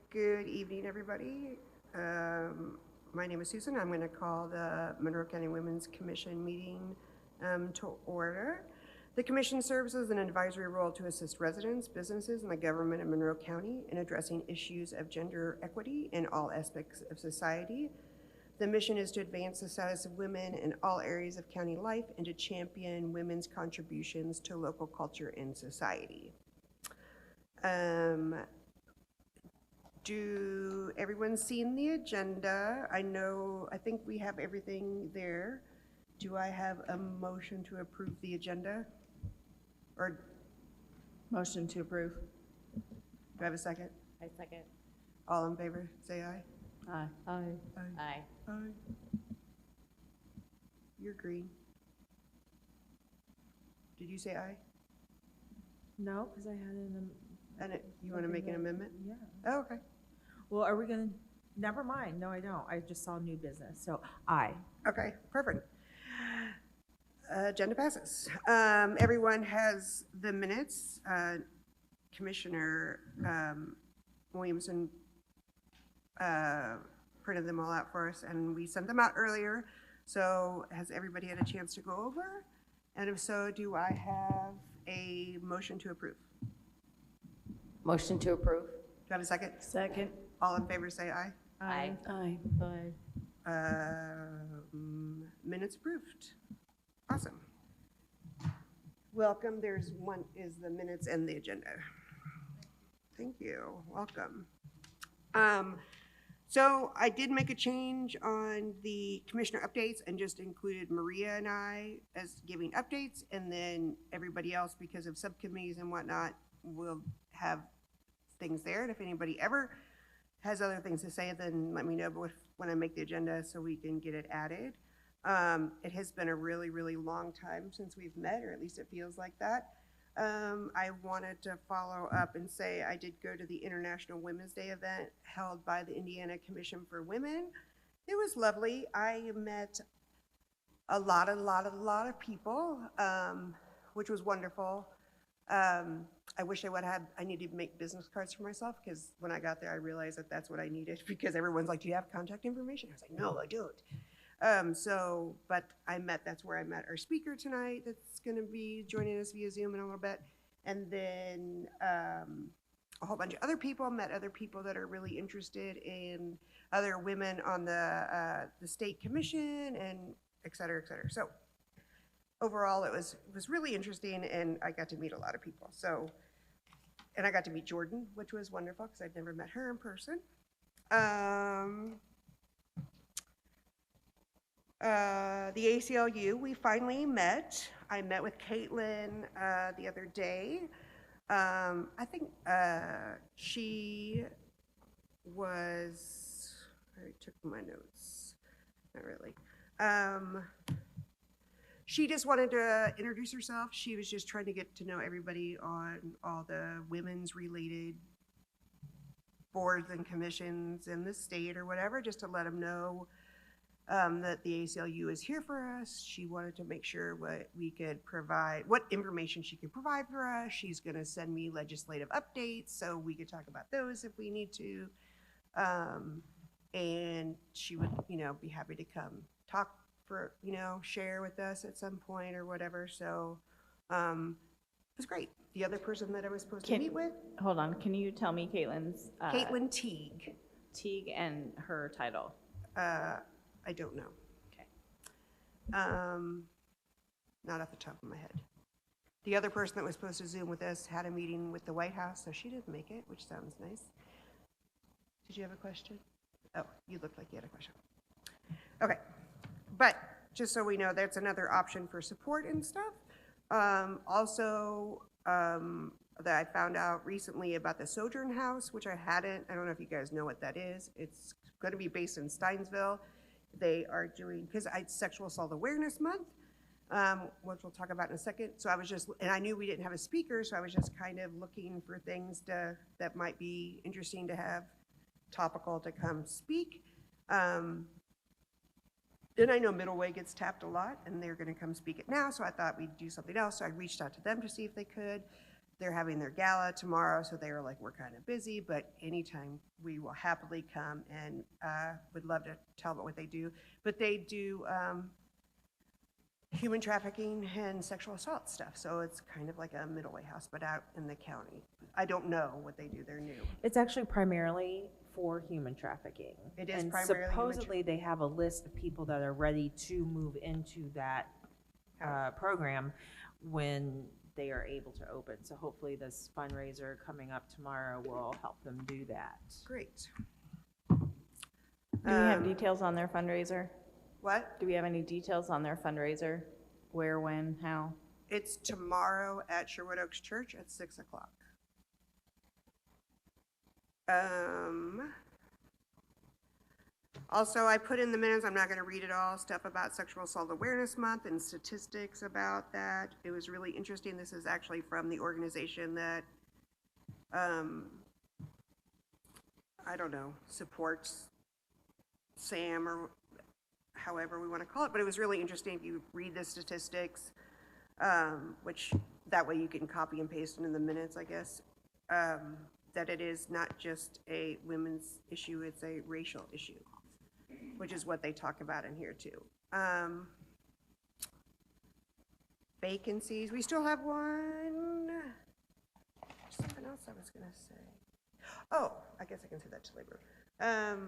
Good evening, everybody. My name is Susan. I'm going to call the Monroe County Women's Commission meeting to order. The commission serves as an advisory role to assist residents, businesses, and the government of Monroe County in addressing issues of gender equity in all aspects of society. The mission is to advance the status of women in all areas of county life and to champion women's contributions to local culture and society. Do everyone seen the agenda? I think we have everything there. Do I have a motion to approve the agenda? Or Motion to approve. do I have a second? I second. All in favor, say aye. Aye. Aye. Aye. You're green. Did you say aye? No, because I had an. And you want to make an amendment? Yeah. Oh, okay. Well, are we gonna, never mind. No, I don't. I just saw new business. So aye. Okay, perfect. Agenda passes. Everyone has the minutes. Commissioner Williamson printed them all out for us, and we sent them out earlier. So has everybody had a chance to go over? And if so, do I have a motion to approve? Motion to approve. Do I have a second? Second. All in favor, say aye. Aye. Aye. Aye. Minutes approved. Awesome. Welcome. There's one is the minutes and the agenda. Thank you. Welcome. So I did make a change on the commissioner updates and just included Maria and I as giving updates, and then everybody else, because of subcommittees and whatnot, will have things there. And if anybody ever has other things to say, then let me know when I make the agenda so we can get it added. It has been a really, really long time since we've met, or at least it feels like that. I wanted to follow up and say I did go to the International Women's Day event held by the Indiana Commission for Women. It was lovely. I met a lot of people, which was wonderful. I wish I needed to make business cards for myself, because when I got there, I realized that that's what I needed, because everyone's like, do you have contact information? I was like, no, I don't. But that's where I met our speaker tonight that's going to be joining us via Zoom in a little bit. And then a whole bunch of other people, met other people that are really interested in other women on the state commission, and et cetera, et cetera. So overall, it was really interesting, and I got to meet a lot of people. And I got to meet Jordan, which was wonderful, because I'd never met her in person. The ACLU, we finally met. I met with Caitlin the other day. I think she was, I took my notes, not really. She just wanted to introduce herself. She was just trying to get to know everybody on all the women's related boards and commissions in the state or whatever, just to let them know that the ACLU is here for us. She wanted to make sure what information she could provide for us. She's going to send me legislative updates so we could talk about those if we need to. And she would, be happy to come talk for, share with us at some point or whatever. So it was great. The other person that I was supposed to meet with, Hold on. Can you tell me Caitlin's? Caitlin Teague. Teague and her title. I don't know. Okay. Not off the top of my head. The other person that was supposed to Zoom with us had a meeting with the White House, so she didn't make it, which sounds nice. Did you have a question? Oh, you looked like you had a question. Okay, but just so we know, that's another option for support and stuff. Also, that I found out recently about the Sojourn House, which I don't know if you guys know what that is. It's going to be based in Steinsville. They are doing, because it's Sexual Assault Awareness Month, which we'll talk about in a second. So and I knew we didn't have a speaker, so I was just kind of looking for things that might be interesting to have topical to come speak. And I know Middle Way gets tapped a lot, and they're going to come speak it now, so I thought we'd do something else. So I reached out to them to see if they could. they're having their gala tomorrow, so they were like, we're kind of busy, but anytime we will happily come and would love to tell about what they do. But they do human trafficking and sexual assault stuff, so it's kind of like a middle way house, but out in the county. I don't know what they do, they're new. It's actually primarily for human trafficking. It is and primarily human supposedly they have a list of people that are ready to move into that program when they are able to open. So hopefully this fundraiser coming up tomorrow will help them do that. Great. Do we have details on their fundraiser? What? Do we have any details on their fundraiser? Where, when, how? It's tomorrow at Sherwood Oaks Church at 6 o'clock. Also, I put in the minutes, I'm not going to read it all, stuff about Sexual Assault Awareness Month and statistics about that. It was really interesting. This is actually from the organization that, I don't know, supports SAM or however we want to call it, but it was really interesting if you read the statistics, which that way you can copy and paste it in the minutes, I guess, that it is not just a women's issue, it's a racial issue, which is what they talk about in here too. Vacancies, we still have one. Something else I was gonna say. Oh, I guess I can say that to labor.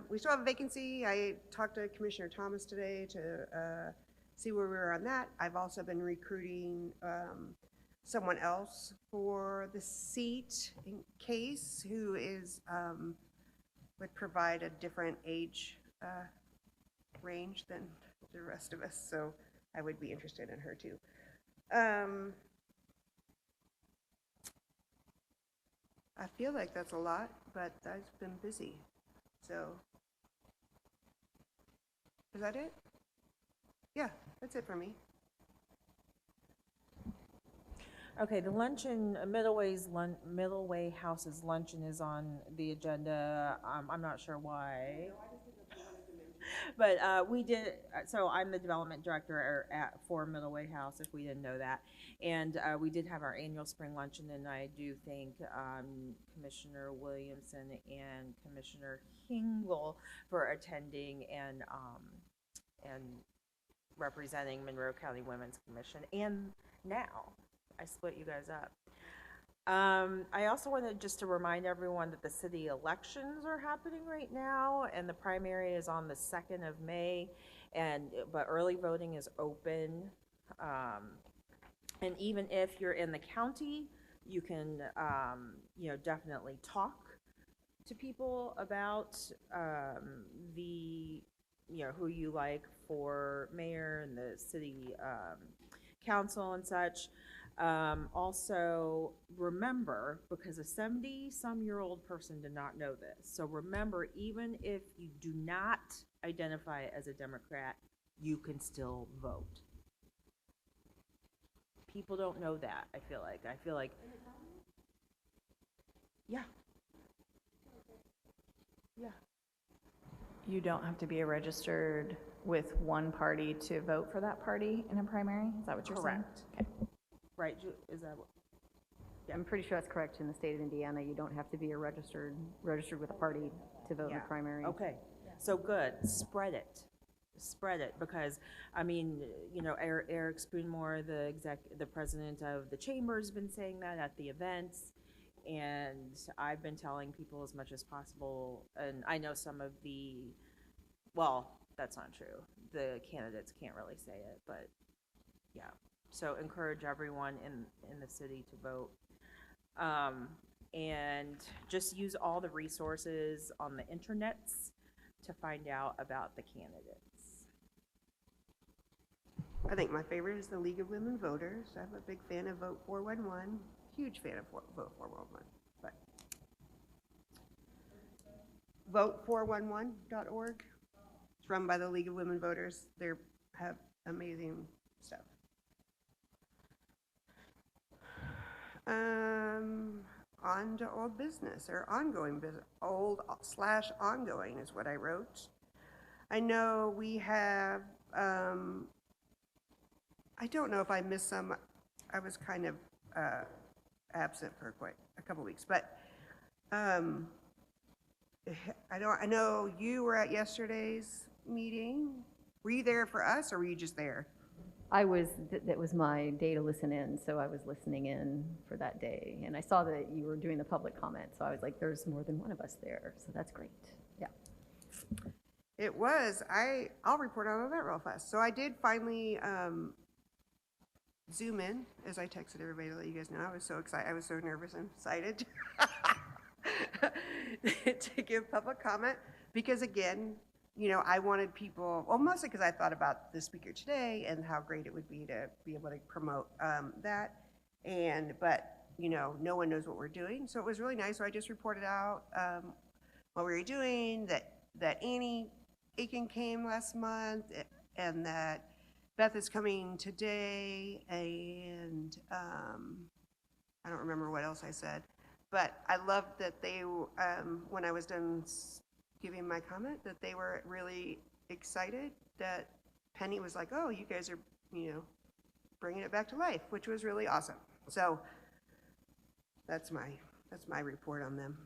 We still have a vacancy. I talked to Commissioner Thomas today to see where we were on that. I've also been recruiting someone else for the seat in case, who is would provide a different age range than the rest of us, so I would be interested in her too. I feel like that's a lot, but I've been busy, so. Is that it? Yeah, that's it for me. Okay, the luncheon, Middle Way House's luncheon is on the agenda. I'm not sure why. But we did, so I'm the development director for Middle Way House, if we didn't know that. And we did have our annual spring luncheon, and I do thank Commissioner Williamson and Commissioner Hingle for attending and representing Monroe County Women's Commission. And now, I split you guys up. I also wanted just to remind everyone that the city elections are happening right now, and the primary is on the 2nd of May, but early voting is open. And even if you're in the county, you can, definitely talk to people about who you like for mayor and the city council and such. Also remember, because a 70-some-year-old person did not know this, so remember, even if you do not identify as a Democrat, you can still vote. People don't know that, I feel like. Yeah. Yeah. You don't have to be registered with one party to vote for that party in a primary? Is that what you're saying? Correct. Okay. Right, is that what? I'm pretty sure that's correct in the state of Indiana. You don't have to be registered with a party to vote in the primary. Okay, so good, spread it, because, I mean, Eric Spoonmore, the president of the chamber, has been saying that at the events, and I've been telling people as much as possible, and I know some of well, that's not true, the candidates can't really say it, but, yeah. So encourage everyone in the city to vote. And just use all the resources on the internets to find out about the candidates. I think my favorite is the League of Women Voters. I'm a big fan of Vote 411, huge fan of Vote 411. But vote411.org. It's run by the League of Women Voters. They have amazing stuff. On to old business, or ongoing business. Old/ongoing is what I wrote. I know we have, I don't know if I missed some. I was kind of absent for quite a couple weeks, but, I know you were at yesterday's meeting. Were you there for us, or were you just there? That was my day to listen in, so I was listening in for that day. And I saw that you were doing the public comment, so I was like, there's more than one of us there, so that's great. Yeah. It was. I'll report on that real fast. So I did finally Zoom in, as I texted everybody to let you guys know. I was so excited. I was so nervous and excited to give public comment because, again, I wanted people, well, mostly because I thought about the speaker today and how great it would be to be able to promote that. But no one knows what we're doing. So it was really nice. So I just reported out what we were doing, that Annie Aiken came last month, and that Beth is coming today, and I don't remember what else I said. But I loved that they, when I was done giving my comment, that they were really excited that Penny was like, oh, you guys are, bringing it back to life, which was really awesome. So that's my report on them.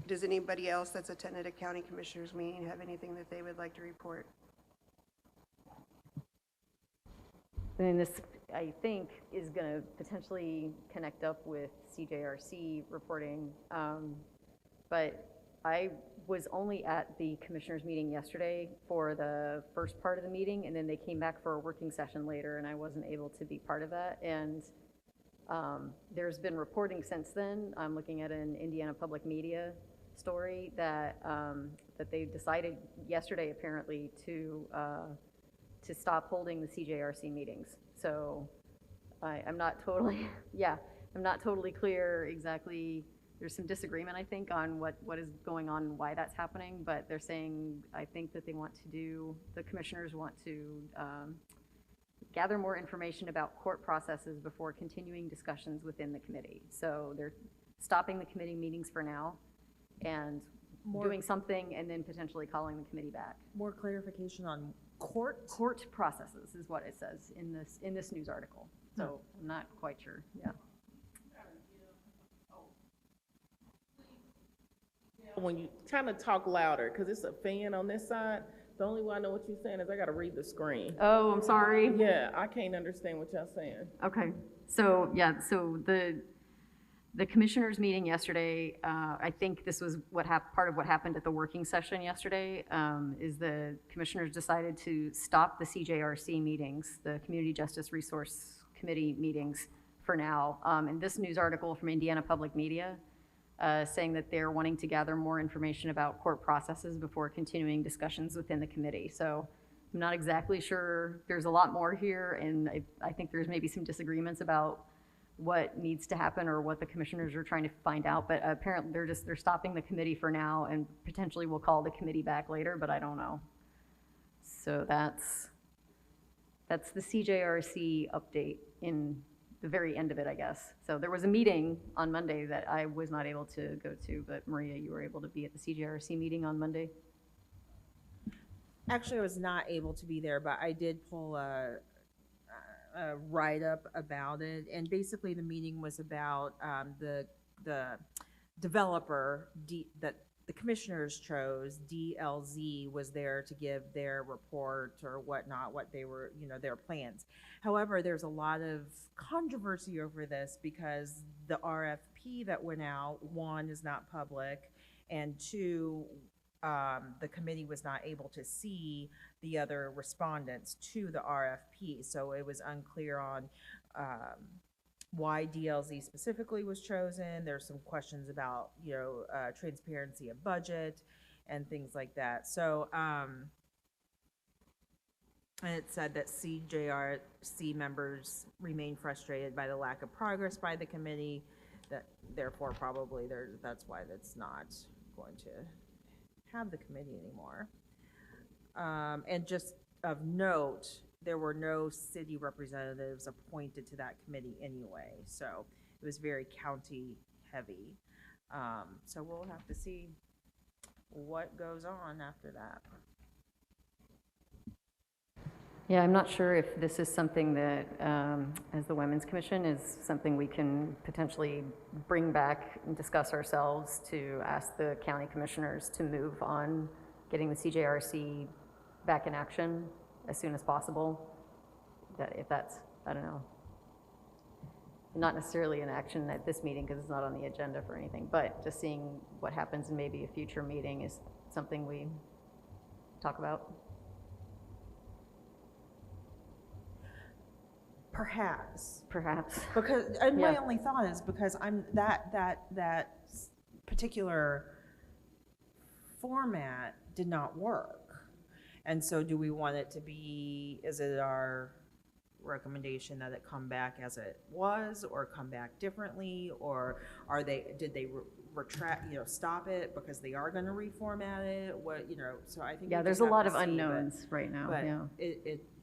Does anybody else that's attended a county commissioners meeting have anything that they would like to report? And this, I think, is going to potentially connect up with CJRC reporting. But I was only at the commissioners meeting yesterday for the first part of the meeting, and then they came back for a working session later, and I wasn't able to be part of that. And there's been reporting since then. I'm looking at an Indiana Public Media story that they decided yesterday, apparently, to stop holding the CJRC meetings. So I'm not totally, I'm not totally clear exactly. There's some disagreement, I think, on what is going on and why that's happening, but they're saying, I think that the commissioners want to gather more information about court processes before continuing discussions within the committee. So they're stopping the committee meetings for now and doing something and then potentially calling the committee back. More clarification on court? Court processes is what it says in this news article. So I'm not quite sure, yeah. When you kind of talk louder, because it's a fan on this side, the only way I know what you're saying is I got to read the screen. Oh, I'm sorry. Yeah, I can't understand what y'all saying. Okay, so, yeah, so the commissioners meeting yesterday, I think this was part of what happened at the working session yesterday, is the commissioners decided to stop the CJRC meetings, the Community Justice Resource Committee meetings for now. And this news article from Indiana Public Media saying that they're wanting to gather more information about court processes before continuing discussions within the committee. So I'm not exactly sure. There's a lot more here, and I think there's maybe some disagreements about what needs to happen or what the commissioners are trying to find out, but apparently they're stopping the committee for now and potentially will call the committee back later, but I don't know. So that's the CJRC update in the very end of it, I guess. So there was a meeting on Monday that I was not able to go to, but Maria, you were able to be at the CJRC meeting on Monday? Actually, I was not able to be there, but I did pull a write-up about it, and basically the meeting was about the developer that the commissioners chose. DLZ was there to give their report or whatnot, what they were, their plans. However, there's a lot of controversy over this because the RFP that went out, one, is not public, and two, the committee was not able to see the other respondents to the RFP. So it was unclear on why DLZ specifically was chosen. There's some questions about, transparency of budget and things like that. So, and it said that CJRC members remain frustrated by the lack of progress by the committee, that therefore probably that's why that's not going to have the committee anymore. And just of note, there were no city representatives appointed to that committee anyway, so it was very county heavy. So we'll have to see what goes on after that. Yeah, I'm not sure if this is something that, as the Women's Commission, is something we can potentially bring back and discuss ourselves to ask the county commissioners to move on getting the CJRC back in action as soon as possible. That if that's, I don't know, not necessarily an action at this meeting because it's not on the agenda for anything, but just seeing what happens in maybe a future meeting is something we talk about. Perhaps. Because, And my Yeah. only thought is because that particular format did not work. And so do we want it to be, is it our recommendation that it come back as it was or come back differently? Or did they retract, stop it because they are gonna reformat it? What, so I think. yeah, we there's just a lot have of to see, unknowns right now, But yeah.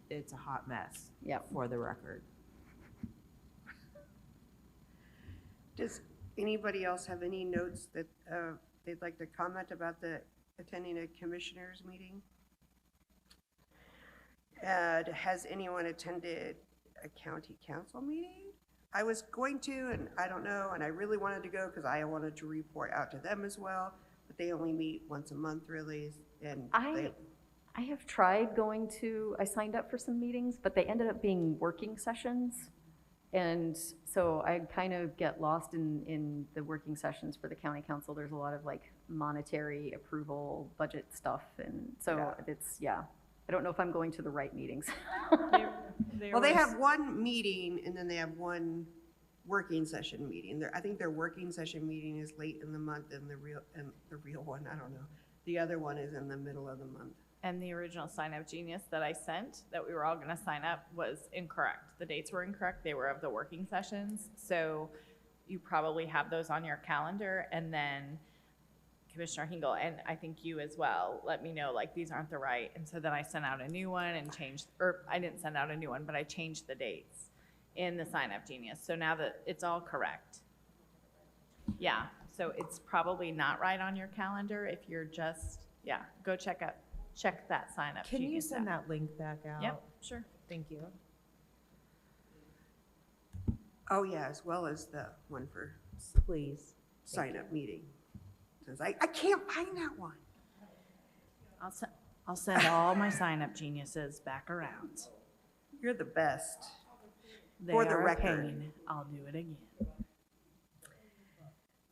it's a hot mess. Yeah. For the record. Does anybody else have any notes that they'd like to comment about the attending a commissioners meeting? Has anyone attended a county council meeting? I was going to, and I don't know, and I really wanted to go because I wanted to report out to them as well, but they only meet once a month really, and I have tried going to, I signed up for some meetings, but they ended up being working sessions. And so I kind of get lost in the working sessions for the county council. There's a lot of like monetary approval, budget stuff. And so I don't know if I'm going to the right meetings. Well, they have one meeting and then they have one working session meeting. I think their working session meeting is late in the month and the real one, I don't know. The other one is in the middle of the month. And the original sign up genius that I sent, that we were all gonna sign up, was incorrect. The dates were incorrect, they were of the working sessions. So you probably have those on your calendar, and then Commissioner Hingle, and I think you as well, let me know, like, these aren't the right. And so then I sent out a new one and changed, or I didn't send out a new one, but I changed the dates in the sign up genius. So now that it's all correct. Yeah, so it's probably not right on your calendar if you're just, go check that sign up. Can you Genius send app. that link back out? Yep, sure. Thank you. Oh, yeah, as well as the one for Please. sign-up meeting. Says, I can't find that one. I'll send all my sign up geniuses back around. You're the best. They For the are a record. pain. I'll do it again.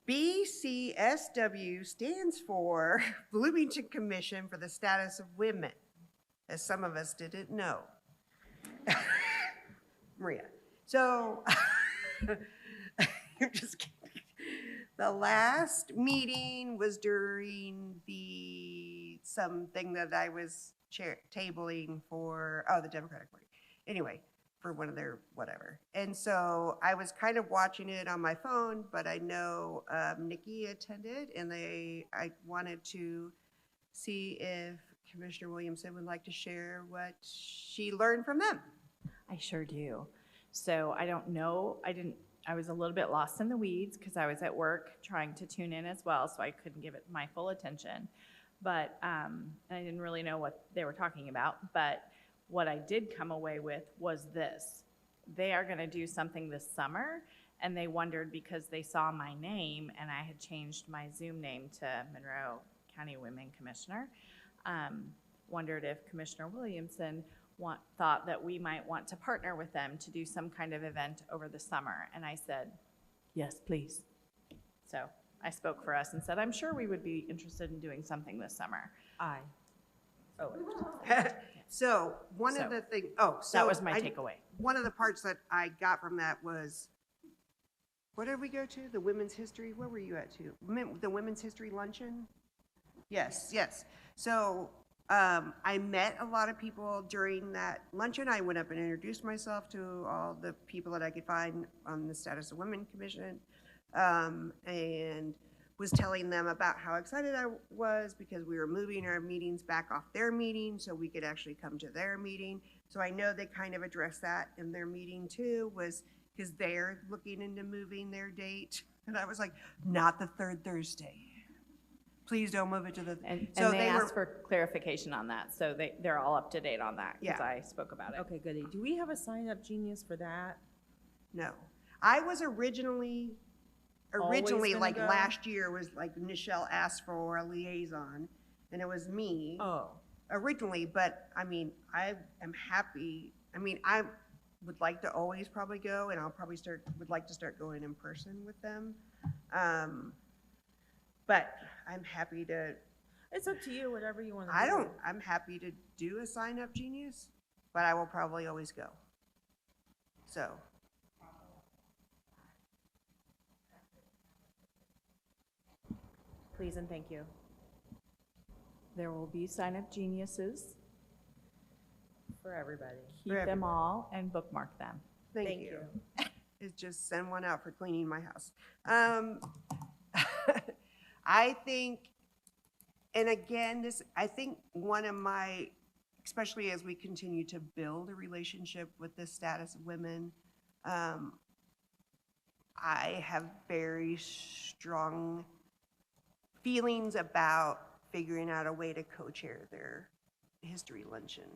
BCSW stands for Bloomington Commission for the Status of Women, as some of us didn't know. Maria. So, I'm just kidding. The last meeting was during something that I was tabling for, the Democratic Party. Anyway, for one of their whatever. And so I was kind of watching it on my phone, but I know Nikki attended, and I wanted to see if Commissioner Williamson would like to share what she learned from them. I sure do. So I don't know. I was a little bit lost in the weeds because I was at work trying to tune in as well, so I couldn't give it my full attention. But I didn't really know what they were talking about. But what I did come away with was this. They are going to do something this summer, and they wondered because they saw my name, and I had changed my Zoom name to Monroe County Women Commissioner, wondered if Commissioner Williamson thought that we might want to partner with them to do some kind of event over the summer. And I said, yes, please. So I spoke for us and said, I'm sure we would be interested in doing something this summer. So one of the things, That was my takeaway. One of the parts that I got from that was, what did we go to? The Women's History, where were you at too? The Women's History Luncheon? Yes. So I met a lot of people during that luncheon. I went up and introduced myself to all the people that I could find on the Status of Women Commission, and was telling them about how excited I was because we were moving our meetings back off their meeting so we could actually come to their meeting. So I know they kind of addressed that in their meeting too, was because they're looking into moving their date And I was like, not the third Thursday. Please don't move it to the. And So they were- asked for clarification on that, so they're all up to date on that, because Yeah. I spoke about it. Okay, goody. Do we have a sign-up genius for that? No. I was originally, Always gonna like go? last year was like Nichelle asked for a liaison and it was me Oh, originally, but I mean, I am happy. I mean, I would like to always probably go and I'll probably would like to start going in person with them. But I'm happy to, it's up to you, whatever you want to do. I'm happy to do a sign up genius, but I will probably always go. So. Please and thank you. There will be sign-up geniuses. For everybody. Keep them all and bookmark them. Thank you. It's just send one out for cleaning my house. I think, and again, I think one of my, especially as we continue to build a relationship with the status of women, I have very strong feelings about figuring out a way to co-chair their history luncheon.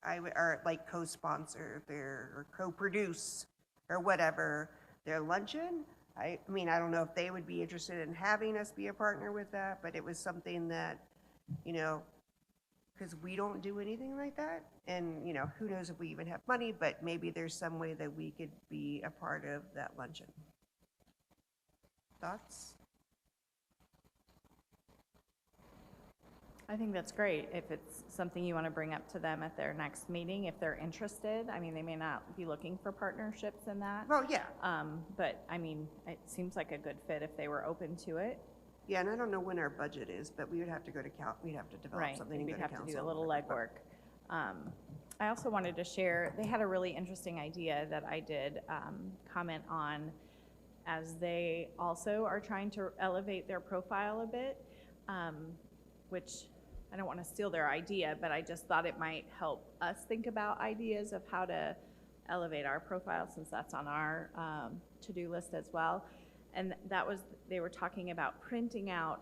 Or like co-sponsor or co-produce or whatever their luncheon. I mean, I don't know if they would be interested in having us be a partner with that, but it was something that, you know, because we don't do anything like that. And, you know, who knows if we even have money, but maybe there's some way that we could be a part of that luncheon. Thoughts? I think that's great. If it's something you want to bring up to them at their next meeting, if they're interested. I mean, they may not be looking for partnerships in that. Well, yeah. But I mean, it seems like a good fit if they were open to it. Yeah, and I don't know when our budget is, but we would have to go to we'd have to develop Right, something and go we'd to have council. to do a little legwork. I also wanted to share, they had a really interesting idea that I did comment on, as they also are trying to elevate their profile a bit, which I don't want to steal their idea, but I just thought it might help us think about ideas of how to elevate our profile, since that's on our to-do list as well. And that was, they were talking about printing out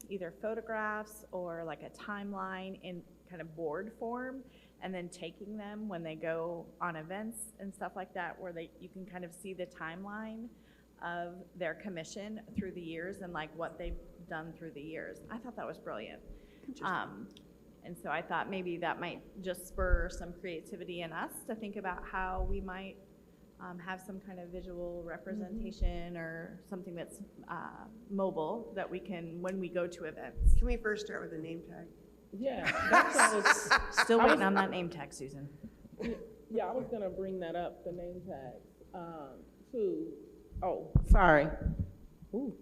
either photographs or like a timeline in kind of board form, and then taking them when they go on events and stuff like that, where you can kind of see the timeline of their commission through the years and like what they've done through the years. I thought that was brilliant. And so I thought maybe that might just spur some creativity in us to think about how we might have some kind of visual representation or something that's mobile that we can, when we go to events. Can we first start with a name tag? Yeah, that's what I was, Still waiting on that name tag, Susan. yeah, I was gonna bring that up, the name tags, oh, sorry. Ooh.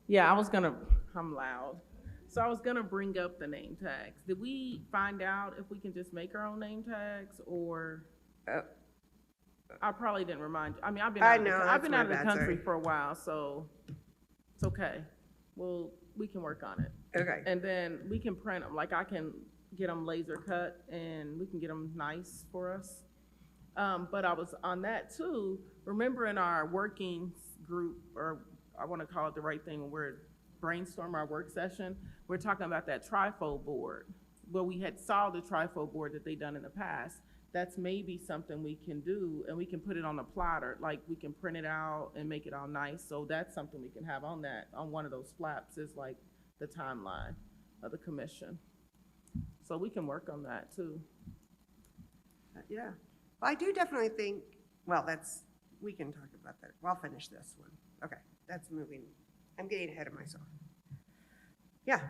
Yeah, I'm loud. So I was gonna bring up the name tags. Did we find out if we can just make our own name tags, or? I probably didn't remind you. I mean, I've been out of the country for a while, so it's okay. We can work on it. Okay. And then we can print them, like I can get them laser cut and we can get them nice for us. But I was on that too. Remember in our working group, or I wanna call it the right thing, when we're brainstorm our work session, we're talking about that trifold board. Well, we had saw the trifold board that they done in the past. That's maybe something we can do, and we can put it on a plotter, like we can print it out and make it all nice. So that's something we can have on one of those flaps, is like the timeline of the commission. So we can work on that too. Yeah. Well, I do definitely think, well, we can talk about that. I'll finish this one. Okay, that's moving. I'm getting ahead of myself. Yeah.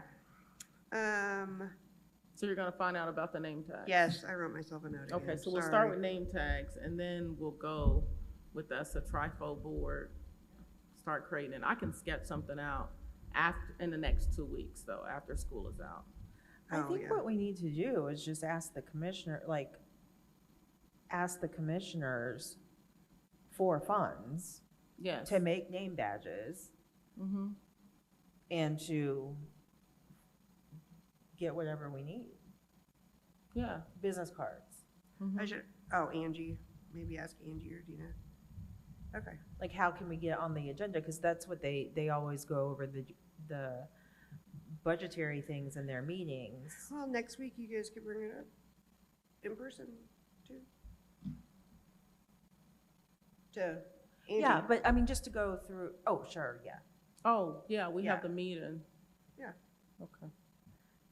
So you're gonna find out about the name tags? Yes, I wrote myself a note again. Okay, so we'll Sorry. start with name tags, and then we'll go with us a trifold board, start creating it. I can sketch something out in the next 2 weeks, though, after school is out. I Oh, think yeah. what we need to do is just ask the commissioners for funds Yes. to make name badges Mm-hmm. and to get whatever we need, Yeah. business cards. Mhm. Angie, maybe ask Angie or Dina. Okay. Like, how can we get on the agenda? Because that's what they always go over the budgetary things in their meetings. Well, next week you guys could bring it up in person too. To Angie. Yeah, but I mean, just to go through, oh, sure, yeah. Oh, yeah, we have Yeah. the meeting. Yeah. Okay.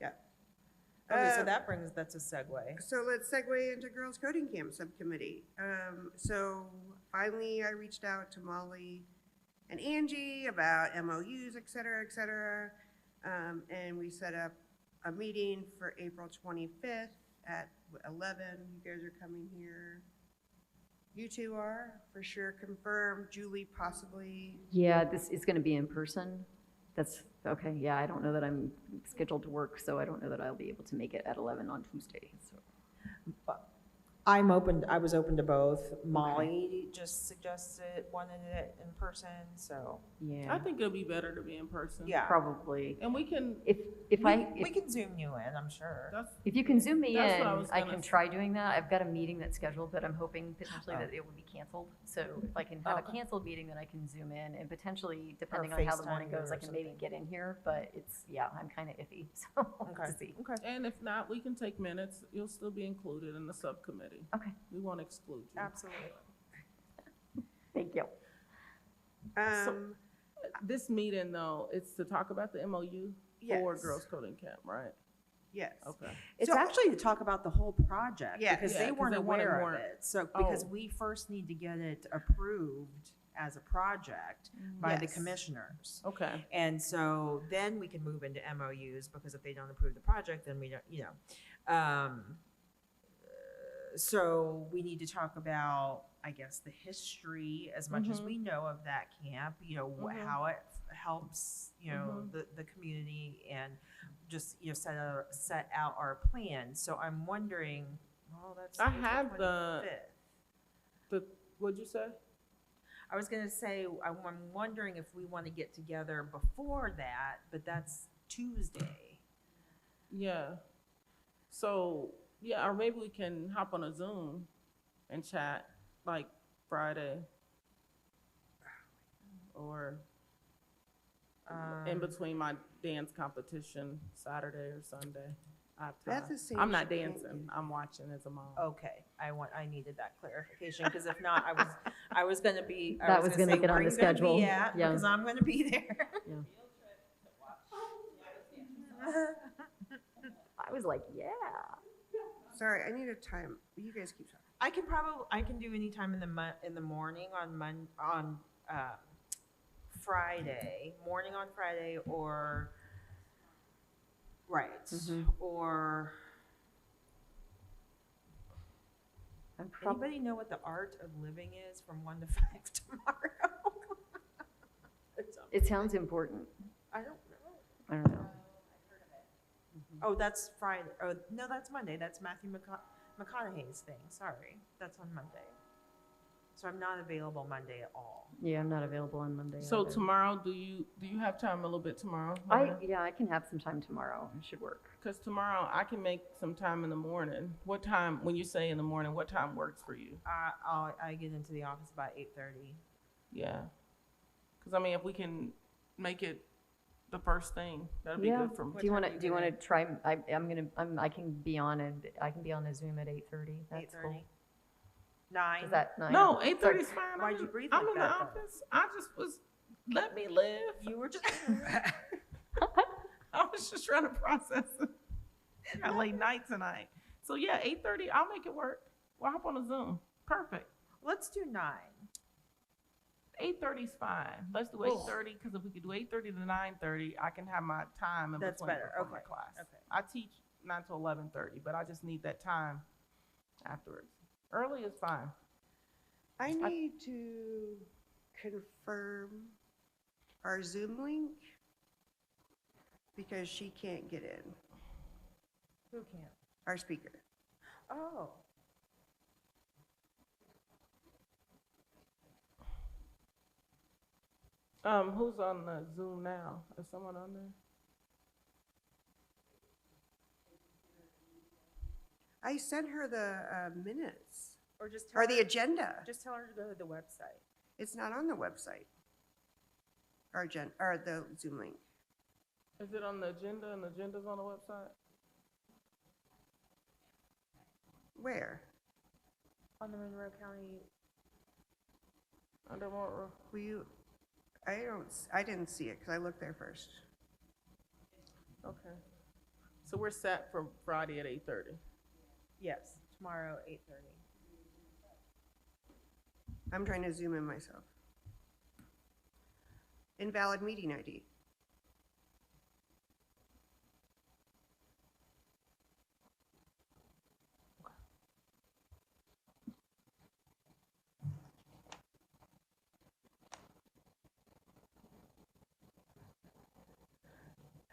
Yeah. Okay, so Um, that's a segue. So let's segue into Girls Coding Camp Subcommittee. So finally, I reached out to Molly and Angie about MOUs, et cetera, et cetera. And we set up a meeting for April 25th at 11. You guys are coming here. You two are, for sure, confirmed. Julie possibly. Yeah, this is going to be in person. That's, okay, yeah, I don't know that I'm scheduled to work, so I don't know that I'll be able to make it at 11 on Tuesday, so. I was open to both. Molly just suggested wanted it in person, so, Yeah, I think it'll be better to be in person. yeah. probably. And we can, If We can Zoom you in, I'm sure. that's, if you can Zoom me That's in, what I was I gonna can say. try doing that. I've got a meeting that's scheduled, but I'm hoping potentially that it will be canceled. So if I can have a Okay. canceled meeting, then I can Zoom in, and potentially, Or depending on how the morning FaceTime you goes, or I can maybe something. get in here, but it's, yeah, I'm kind of iffy, so we'll have Okay, to see. okay. and if not, we can take minutes. You'll still be included in the subcommittee. Okay, We won't exclude you. Absolutely. thank you. This meeting, though, it's to talk about the MOU for Yes. Girls Coding Camp, right? Yes. Okay. It's So- actually to talk about the whole project, Yeah. because Yeah, they 'cause weren't they wanted aware more- of it. So, because Oh. we first need to get it approved as a project by the Yes. commissioners. Okay. And so then we can move into MOUs, because if they don't approve the project, then we don't, so we need to talk about, I guess, the history as much as Mhm. we know of that camp, Mhm. how it helps, Mhm. the community, and just, set out our plan. So I'm wondering, well, that's. I April have the- 25th. What'd you say? I was gonna say, I'm wondering if we want to get together before that, but that's Tuesday. Yeah. So, yeah, or maybe we can hop on a Zoom and chat like Friday or in between my dance competition, Saturday or Sunday. I have Beth time. is saying I'm not she can't dancing. get- I'm watching as a mom. Okay, I needed that clarification, because if not, I was gonna be. I That was gonna say, get on where the you gonna be schedule. at? Yeah. Because I'm gonna be there. I was like, yeah. Sorry, I need a time. You guys keep talking. I can do any time in the morning on Friday, morning on Friday, or, right, or, I'm probably, anybody know what the art of living is from 1 to 5 tomorrow? it sounds important. I don't know. I don't know. Oh, that's Friday. Oh, no, that's Monday. That's Matthew McConaughey's thing. Sorry. That's on Monday. So I'm not available Monday at all. Yeah, I'm not available on Monday. So either. tomorrow, do you have time a little bit tomorrow? Yeah, I can have some time tomorrow. It should work. Because tomorrow I can make some time in the morning. What time, when you say in the morning, what time works for you? I get into the office about 8:30. Yeah. Because I mean, if we can make it the first thing, that'd be Yeah. good for me. What Do you time want are to, you do you want to gonna- try, I can be on a Zoom at 8:30. That's cool. 8:30. 9. Is that 9? No, 8:30 is fine. Why'd I'm you in- breathe I'm like in that, the though? office. I just was, let me live. You were just. I was just trying to process it. I got late night tonight. So yeah, 8:30, I'll make it work. We'll hop on a Zoom. Perfect. Let's do 9. 8:30 is fine. Let's do 8:30, because if we could do 8:30 to 9:30, I can have my time in That's between better. before my Okay. class. Okay. I teach 9 to 11:30, but I just need that time afterwards. Early is fine. I need to confirm our Zoom link because she can't get in, Who can't? our speaker. Oh. Who's on the Zoom now? Is someone on there? I sent her the minutes Or just tell or the her, agenda. just tell her to go to the website. It's not on the website. Or the Zoom link. Is it on the agenda and the agenda's on the website? Where? On the Monroe County, Under Monroe? Will you, I didn't see it because I looked there first. Okay. So we're set for Friday at 8:30. yes, tomorrow, 8:30. I'm trying to zoom in myself. Invalid meeting ID.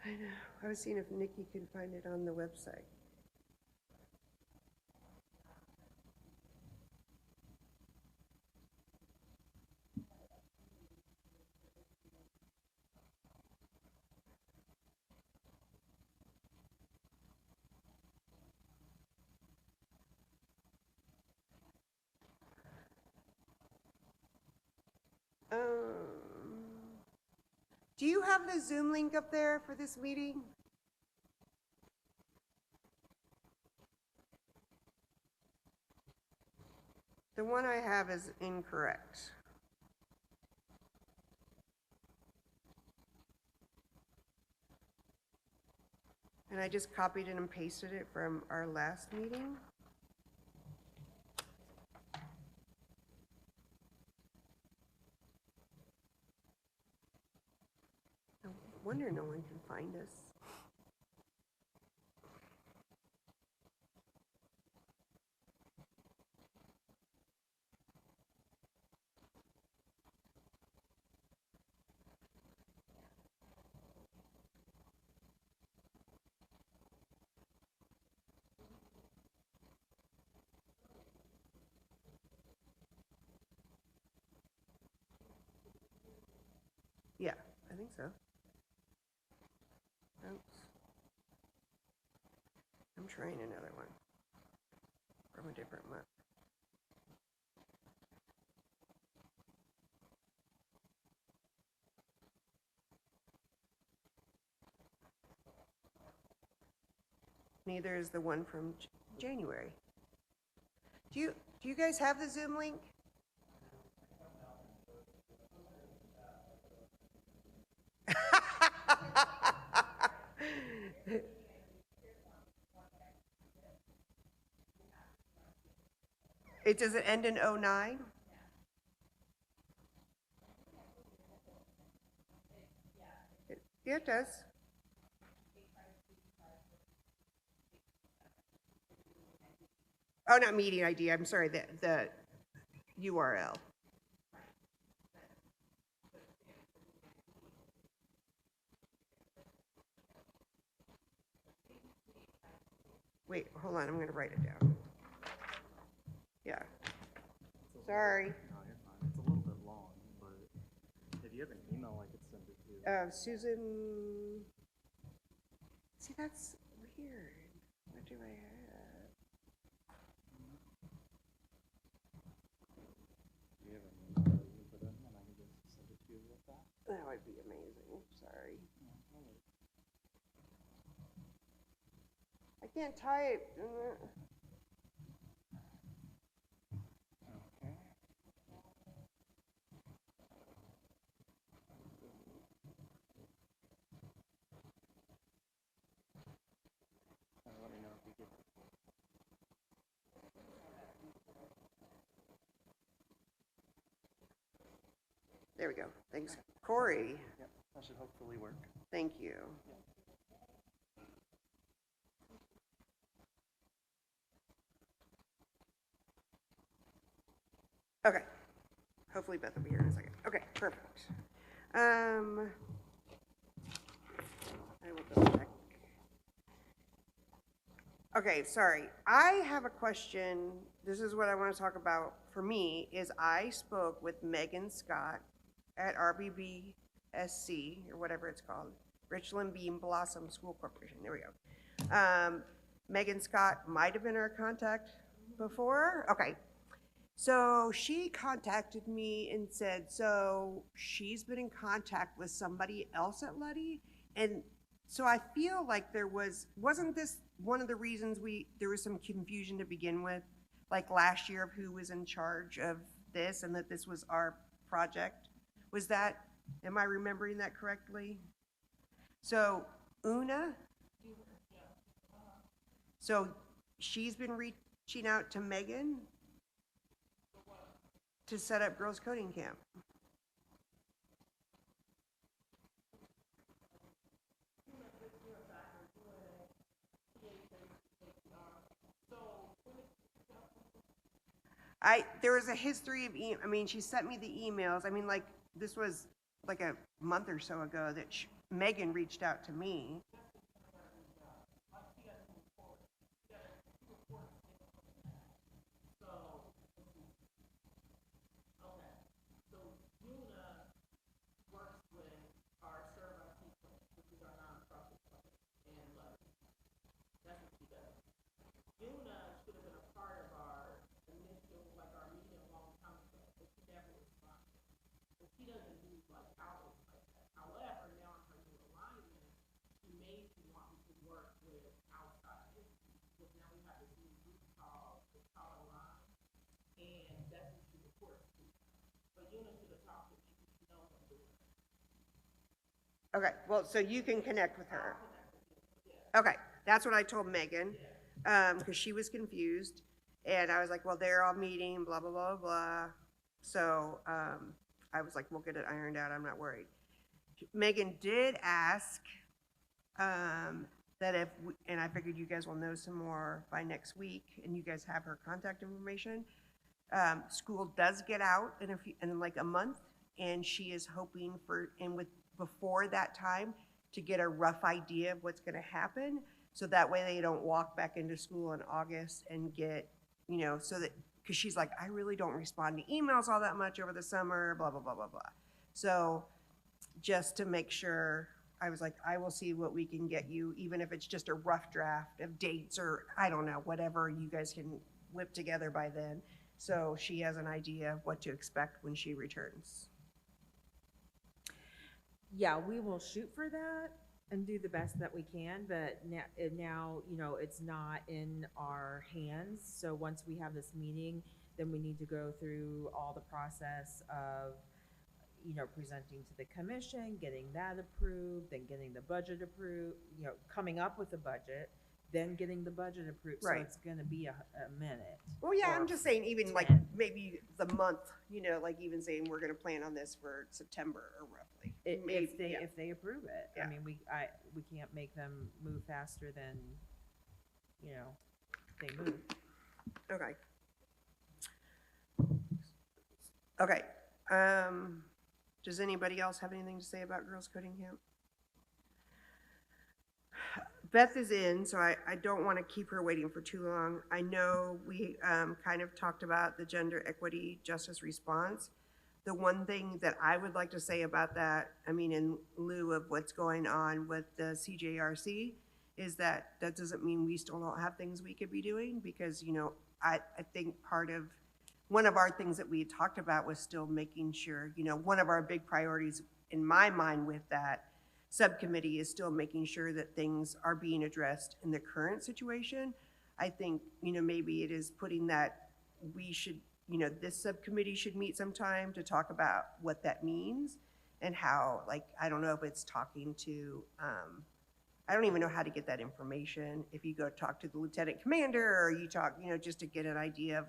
I know. I was seeing if Nikki could find it on the website. Do you have the Zoom link up there for this meeting? The one I have is incorrect. And I just copied it and pasted it from our last meeting. No wonder no one can find us. Yeah, I think so. Oops. I'm trying another one from a different month. Neither is the one from January. Do you guys have the Zoom link? It does it end in 09? Yeah, it does. Oh, not meeting ID. I'm sorry. The URL. Wait, hold on. I'm going to write it down. Yeah. Sorry. No, you're fine. It's a little bit long, but if you have an email, I could send it to you. Susan. See, that's weird. What do I have? Do you have an email that you can put in, and I can just send it to you with that? That would be amazing. Sorry. I can't type. Okay. Let me know if you get it. There we go. Thanks, Corey. Yep, that should hopefully work. Thank you. Okay. Hopefully Beth will be here in a second. Okay, perfect. I will double check. Okay, sorry. I have a question. This is what I want to talk about for me is I spoke with Megan Scott at RBBSC or whatever it's called, Richland Beam Blossom School Corporation. There we go. Megan Scott might have been our contact before. Okay. So she contacted me and said, so she's been in contact with somebody else at Luddy. And so I feel like wasn't this one of the reasons there was some confusion to begin with? Like last year of who was in charge of this and that this was our project? Am I remembering that correctly? So Una? So she's been reaching out to Megan to set up girls coding camp. There was a history of, I mean, she sent me the emails. I mean, like, this was like a month or so ago that Megan reached out to me. Okay, well, so you can connect with her. Okay, that's what I told Megan, because she was confused. And I was like, well, they're all meeting, blah, blah, blah, blah. So I was like, we'll get it ironed out. I'm not worried. Megan did ask that and I figured you guys will know some more by next week, and you guys have her contact information. School does get out in like a month, and she is hoping before that time to get a rough idea of what's going to happen, so that way they don't walk back into school in August and get, so that, because she's like, I really don't respond to emails all that much over the summer, blah, blah, blah, blah, blah. So just to make sure, I was like, I will see what we can get you, even if it's just a rough draft of dates or I don't know, whatever you guys can whip together by then. So she has an idea of what to expect when she returns. Yeah, we will shoot for that and do the best that we can, but now, it's not in our hands. So once we have this meeting, then we need to go through all the process of, presenting to the commission, getting that approved, then getting the budget approved, coming up with a budget, then getting the budget approved. Right. So it's gonna be a minute. Well, yeah, Or I'm just saying, even like 10. maybe the month, like even saying we're gonna plan on this for September or roughly. If they approve it. Yeah. I mean, we can't make them move faster than, they move. Okay. Okay, does anybody else have anything to say about girls coding camp? Beth is in, so I don't want to keep her waiting for too long. I know we kind of talked about the gender equity justice response. The one thing that I would like to say about that, I mean, in lieu of what's going on with the CJRC, is that doesn't mean we still don't have things we could be doing, because, I think one of our things that we had talked about was still making sure, one of our big priorities in my mind with that subcommittee is still making sure that things are being addressed in the current situation. I think, maybe it is putting that we should, this subcommittee should meet sometime to talk about what that means and how, like, I don't know if it's talking to, I don't even know how to get that information. If you go talk to the lieutenant commander or you talk, just to get an idea of,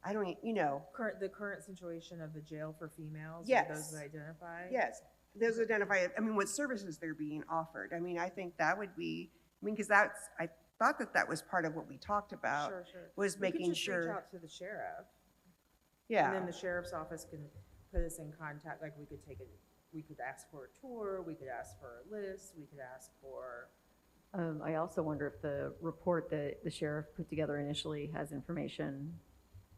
I don't, The current situation of the jail for females? Yes. Are those that identify? yes, those identify, I mean, what services they're being offered. I mean, I think that would be, because I thought that was part of what we talked about. Sure. Was We could making just reach sure, out to the sheriff. yeah. And then the sheriff's office can put us in contact, like we could ask for a tour, we could ask for a list, we could ask for. I also wonder if the report that the sheriff put together initially has information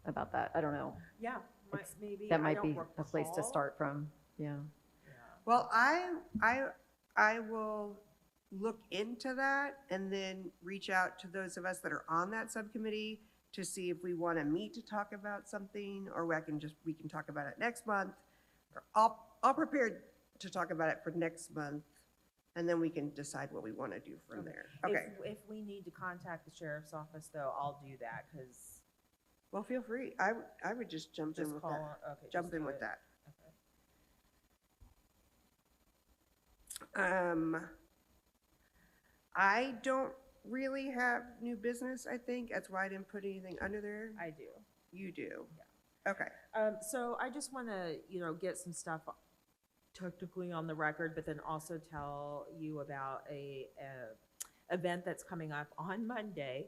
about that. I don't know. Yeah, It's- maybe. That I might don't be work a place to hall. start from, yeah. Yeah. Well, I will look into that and then reach out to those of us that are on that subcommittee to see if we want to meet to talk about something, or we can talk about it next month. Or I'll prepare to talk about it for next month, and then we can decide what we want to do from there. Okay, If we need to contact the sheriff's office, though, I'll do that, because well, feel free. I would just jump in just with call, that. okay. Jump just in do with it. that. Okay. I don't really have new business, I think. That's why I didn't put anything under there. I do. You do? Okay. So I just want to, get some stuff technically on the record, but then also tell you about a event that's coming up on Monday.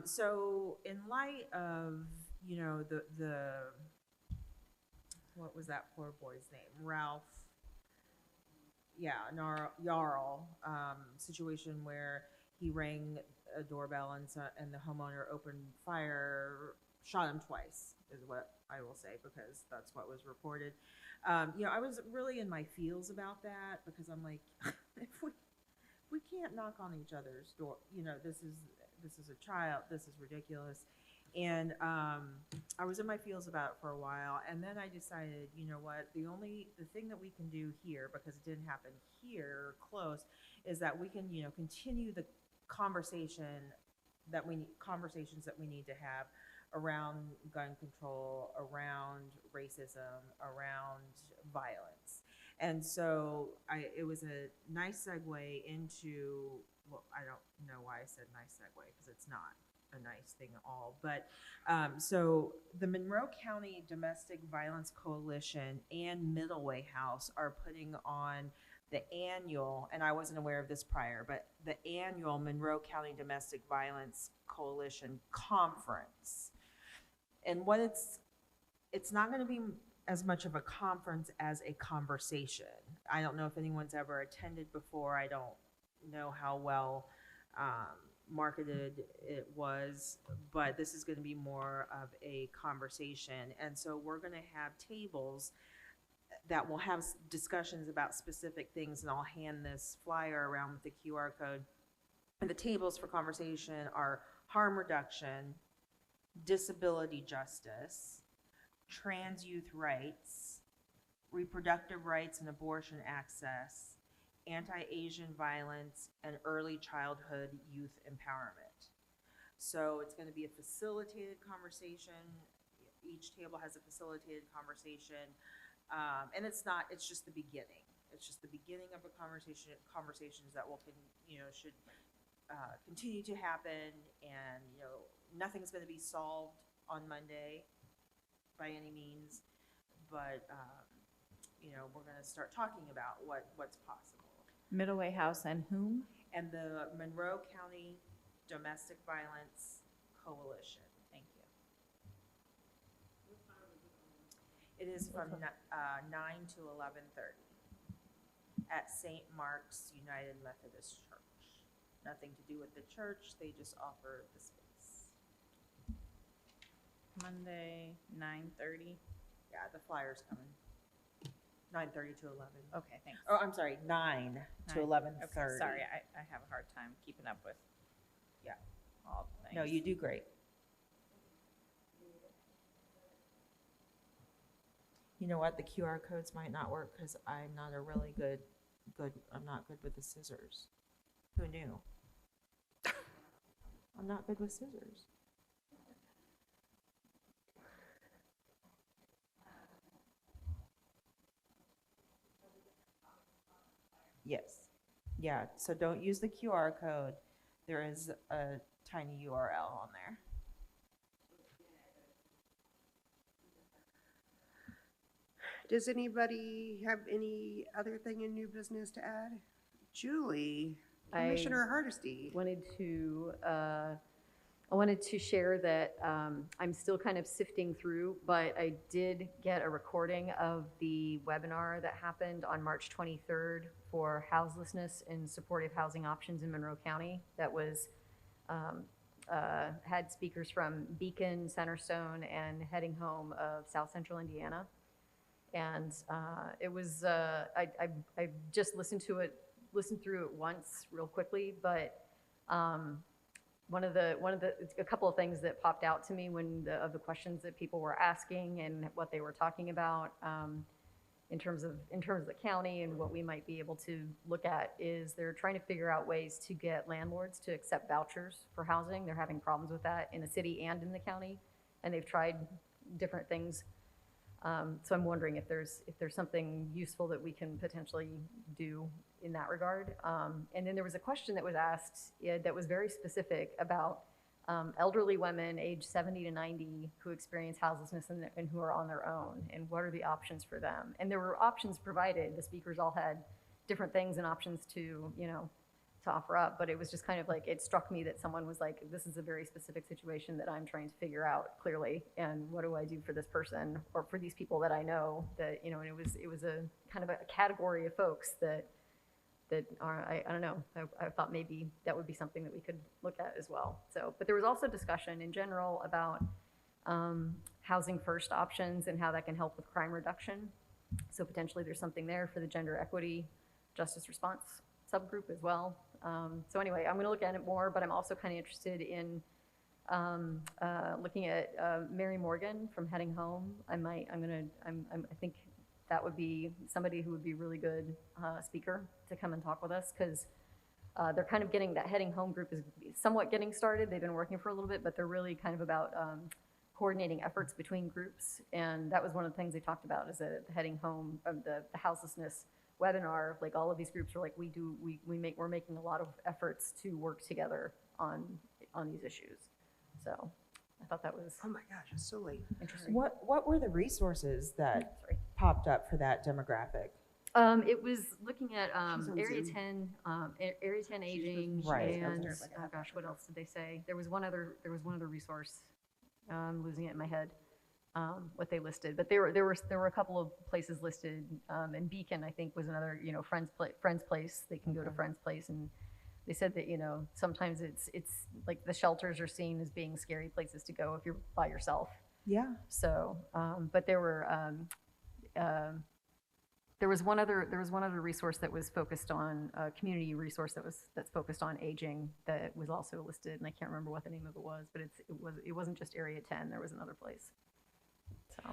So in light of, the what was that poor boy's name? Ralph. Yeah, Jarl situation where he rang a doorbell and the homeowner opened fire, shot him twice, is what I will say, because that's what was reported. I was really in my feels about that, because I'm like, if we can't knock on each other's door, this is a child, this is ridiculous. And I was in my feels about it for a while, and then I decided, you know what, the thing that we can do here, because it didn't happen here close, is that we can, continue the conversations that we need to have around gun control, around racism, around violence. And so it was a nice segue into, well, I don't know why I said nice segue, because it's not a nice thing at all. But so the Monroe County Domestic Violence Coalition and Middle Way House are putting on the annual, and I wasn't aware of this prior, but the annual Monroe County Domestic Violence Coalition Conference. And what it's not going to be as much of a conference as a conversation. I don't know if anyone's ever attended before. I don't know how well marketed it was, but this is going to be more of a conversation. And so we're going to have tables that will have discussions about specific things, and I'll hand this flyer around with the QR code. And the tables for conversation are harm reduction, disability justice, trans youth rights, reproductive rights and abortion access, anti-Asian violence, and early childhood youth empowerment. So it's going to be a facilitated conversation. Each table has a facilitated conversation. And it's just the beginning. It's just the beginning of a conversations that should continue to happen. And, nothing's going to be solved on Monday by any means, but, we're going to start talking about what's possible. Middle Way House and whom? And the Monroe County Domestic Violence Coalition. Thank you. It is from 9 to 11:30 at St. Mark's United Methodist Church. Nothing to do with the church, they just offer the space. Monday, 9:30. Yeah, the flyer's coming. 9:30 to 11. Okay, thanks. Oh, I'm sorry, 9 to 11:30. Okay, sorry, I have a hard time keeping up with Yeah. all the things. No, you do great. You know what? The QR codes might not work because I'm not a really good, I'm not good with the scissors. Who knew? I'm not good with scissors. Yes. Yeah, so don't use the QR code. There is a tiny URL on there. Does anybody have any other thing in new business to add? Julie, Commissioner Hardesty. I wanted to share that I'm still kind of sifting through, but I did get a recording of the webinar that happened on March 23rd for houselessness and supportive housing options in Monroe County. That was had speakers from Beacon, Centerstone, and Heading Home of South Central Indiana. And it was I just listened through it once real quickly, but a couple of things that popped out to me of the questions that people were asking and what they were talking about, in terms of the county and what we might be able to look at is they're trying to figure out ways to get landlords to accept vouchers for housing. They're having problems with that in the city and in the county, and they've tried different things. So I'm wondering if there's something useful that we can potentially do in that regard. And then there was a question that was asked that was very specific about elderly women aged 70 to 90 who experience houselessness and who are on their own, and what are the options for them? And there were options provided. The speakers all had different things and options to offer up, but it was just kind of like, it struck me that someone was like, this is a very specific situation that I'm trying to figure out clearly, and what do I do for this person or for these people that I know that, and it was a kind of a category of folks that are, I don't know, I thought maybe that would be something that we could look at as well. So, but there was also discussion in general about housing first options and how that can help with crime reduction. So potentially there's something there for the gender equity justice response subgroup as well. So anyway, I'm gonna look at it more, but I'm also kind of interested in looking at Mary Morgan from Heading Home. I think that would be somebody who would be a really good speaker to come and talk with us, because they're kind of getting, that Heading Home group is somewhat getting started. They've been working for a little bit, but they're really kind of about coordinating efforts between groups. And that was one of the things they talked about, is that the Heading Home, the houselessness webinar, like all of these groups are like, we're making a lot of efforts to work together on these issues. So I thought that was Oh my gosh, it's so late. interesting. What were the resources that Sorry. popped up for that demographic? It was looking at She's on Area Zoom. 10, Area 10 aging, Right. and oh gosh, what else did they say? There was one other resource. I'm losing it in my head. What they listed, but there were a couple of places listed, and Beacon, I think, was another, Friend's Place. They can go to Friend's Place, and they said that, sometimes it's like the shelters are seen as being scary places to go if you're by yourself. Yeah. So, but there was one other resource that was focused on a community resource that's focused on aging that was also listed, and I can't remember what the name of it was, but it wasn't just Area 10. There was another place. So.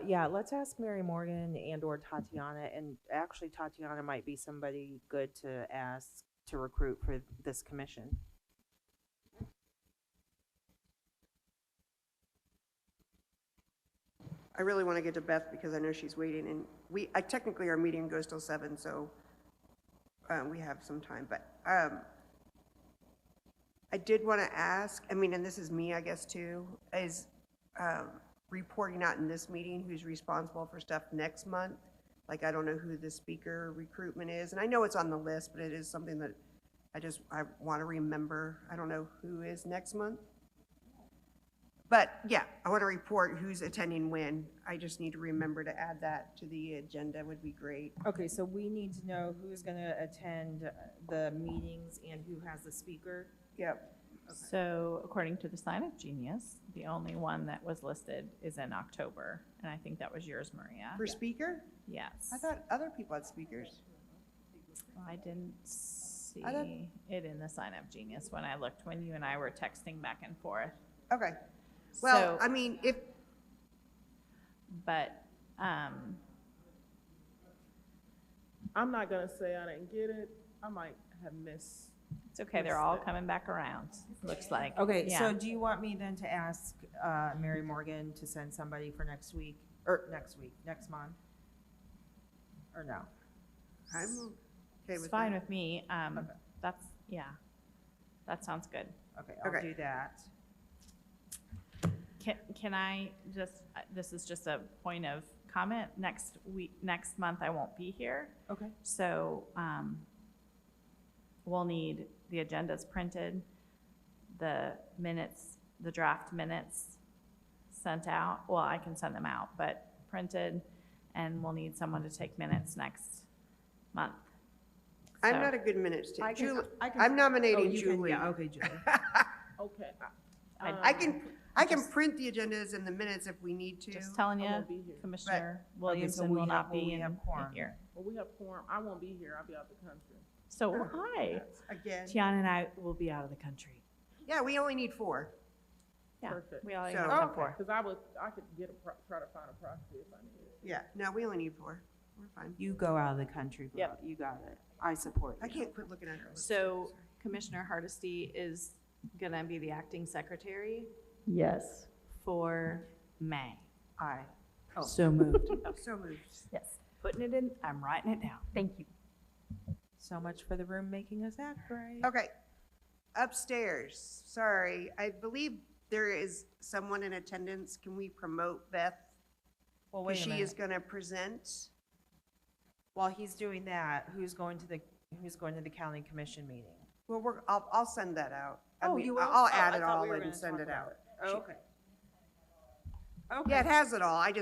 Yeah, let's ask Mary Morgan and or Tatiana, and actually Tatiana might be somebody good to ask to recruit for this commission. I really want to get to Beth because I know she's waiting, and technically our meeting goes till 7, so we have some time, but I did want to ask, and this is me, I guess, too, is reporting out in this meeting who's responsible for stuff next month. Like, I don't know who the speaker recruitment is, and I know it's on the list, but it is something that I want to remember. I don't know who is next month. But yeah, I want to report who's attending when. I just need to remember to add that to the agenda, would be great. Okay, so we need to know who's gonna attend the meetings and who has the speaker. Yep. So according to the Sign Up Genius, the only one that was listed is in October, and I think that was yours, Maria. For speaker? Yes. I thought other people had speakers. I didn't see I thought- it in the Sign Up Genius when I looked, when you and I were texting back and forth. Okay. Well, So- But, I'm not gonna say I didn't get it. I might have missed. it's okay, they're all coming back around, looks like. Okay, Yeah. so do you want me then to ask Mary Morgan to send somebody for next month? Or no? I'm okay It's with fine that. with me. Okay. That sounds good. Okay, I'll Okay. do that. Can I just, this is just a point of comment, next month I won't be here. Okay. So, we'll need the agendas printed, the minutes, the draft minutes sent out. Well, I can send them out, but printed, and we'll need someone to take minutes next month. I'm So- not a good minutes I taker. can- Julie, I can- I'm nominating Oh, you can- Julie. Yeah, okay, Julie. Okay. I can print the agendas and the minutes if we need to. Just telling I you, won't be here. Commissioner so Williamson we will have- not be we in have quorum. here. Well, we have quorum. I won't be here. I'll be out the country. So will I. Again. Tiana and I will be out of the country. Yeah, we only need 4. Yeah, Perfect. we all So- have Okay, to 4. because I could try to find a proxy if I needed. Yeah, no, we only need 4. We're fine. You go out of the country, bro. Yep. You got it. I support I you. can't quit looking at her. So Commissioner Hardesty is gonna be the acting secretary Yes. for May. Aye. Oh. So moved. So moved. Yes. Putting it in, I'm writing it down. Thank you. So much for the room making us act right. Okay, upstairs, sorry, I believe there is someone in attendance. Can we promote Beth? Well, Because wait a she is minute. gonna present. While he's doing that, who's going to the county commission meeting? Well, I'll send that out. I Oh, mean, you will? I'll Oh, add I it thought all we were and gonna send talk it about out. it. Oh, okay. Yeah, it Okay. has it all. I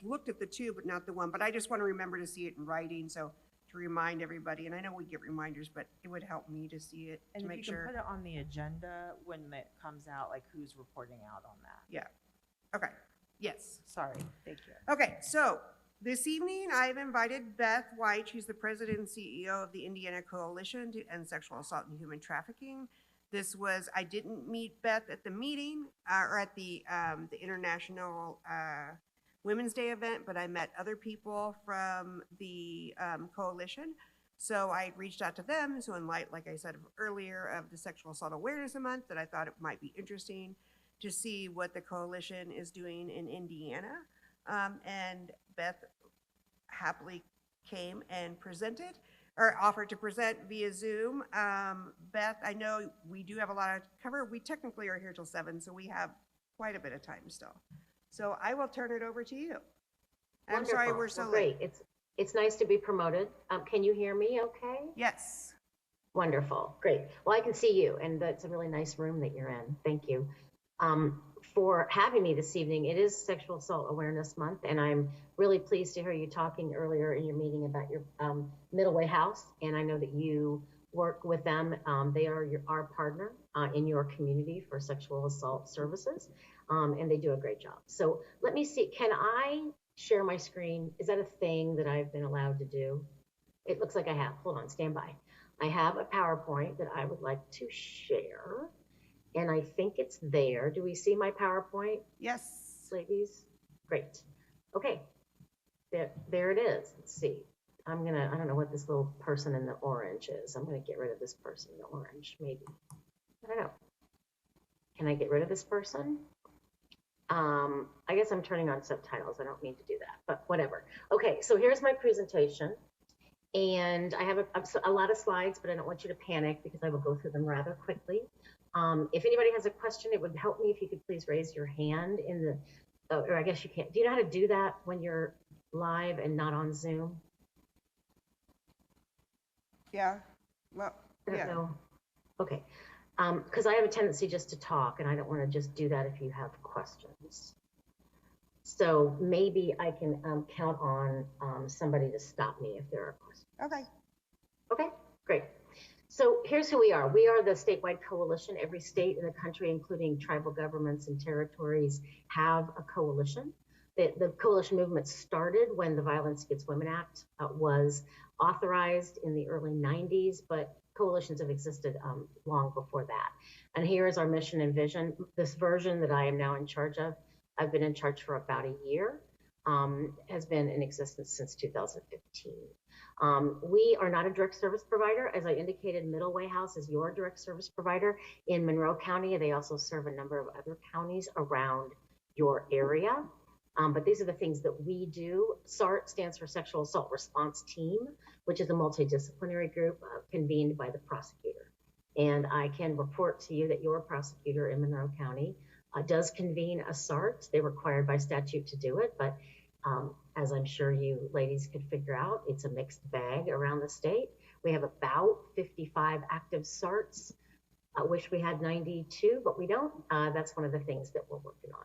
looked at the 2, but not the 1, but I just want to remember to see it in writing, so to remind everybody, and I know we get reminders, but it would help me to see it, And to if make you can sure. put it on the agenda when it comes out, like who's reporting out on that. Yeah, okay, yes. Sorry, thank you. Okay, so this evening I've invited Beth White, who's the president and CEO of the Indiana Coalition to End Sexual Assault and Human Trafficking. I didn't meet Beth at the meeting, or at the International Women's Day event, but I met other people from the coalition. So I reached out to them, so in light, like I said earlier, of the Sexual Assault Awareness Month, that I thought it might be interesting to see what the coalition is doing in Indiana. And Beth happily came and presented, or offered to present via Zoom. Beth, I know we do have a lot to cover. We technically are here till 7, so we have quite a bit of time still. So I will turn it over to you. I'm sorry Wonderful. we're so Well, late. Great. It's nice to be promoted. Can you hear me okay? Yes. Wonderful. Great. Well, I can see you, and that's a really nice room that you're in. Thank you. For having me this evening. It is Sexual Assault Awareness Month, and I'm really pleased to hear you talking earlier in your meeting about your Middle Way House, and I know that you work with them. They are our partner in your community for sexual assault services, and they do a great job. So let me see, can I share my screen? Is that a thing that I've been allowed to do? It looks like I have. Hold on, stand by. I have a PowerPoint that I would like to share. And I think it's there. Do we see my PowerPoint, Yes. ladies? Great. Okay. There it is. Let's see. I don't know what this little person in the orange is. I'm gonna get rid of this person in the orange, maybe. I don't know. Can I get rid of this person? I guess I'm turning on subtitles. I don't mean to do that, but whatever. Okay, so here's my presentation. And I have a lot of slides, but I don't want you to panic because I will go through them rather quickly. If anybody has a question, it would help me if you could please raise your hand in the, or I guess you can't. Do you know how to do that when you're live and not on Zoom? Yeah. Well, I don't yeah. know. Okay. Because I have a tendency just to talk, and I don't want to just do that if you have questions. So maybe I can count on somebody to stop me if there are questions. Okay. Okay, great. So here's who we are. We are the statewide coalition. Every state in the country, including tribal governments and territories, have a coalition. The coalition movement started when the Violence Against Women Act was authorized in the early 90s, but coalitions have existed long before that. And here is our mission and vision. This version that I am now in charge of, I've been in charge for about a year, has been in existence since 2015. We are not a direct service provider. As I indicated, Middle Way House is your direct service provider in Monroe County. They also serve a number of other counties around your area. But these are the things that we do. SART stands for Sexual Assault Response Team, which is a multidisciplinary group convened by the prosecutor. And I can report to you that your prosecutor in Monroe County does convene a SART. They're required by statute to do it, but as I'm sure you ladies could figure out, it's a mixed bag around the state. We have about 55 active SARTs. I wish we had 92, but we don't. That's one of the things that we're working on.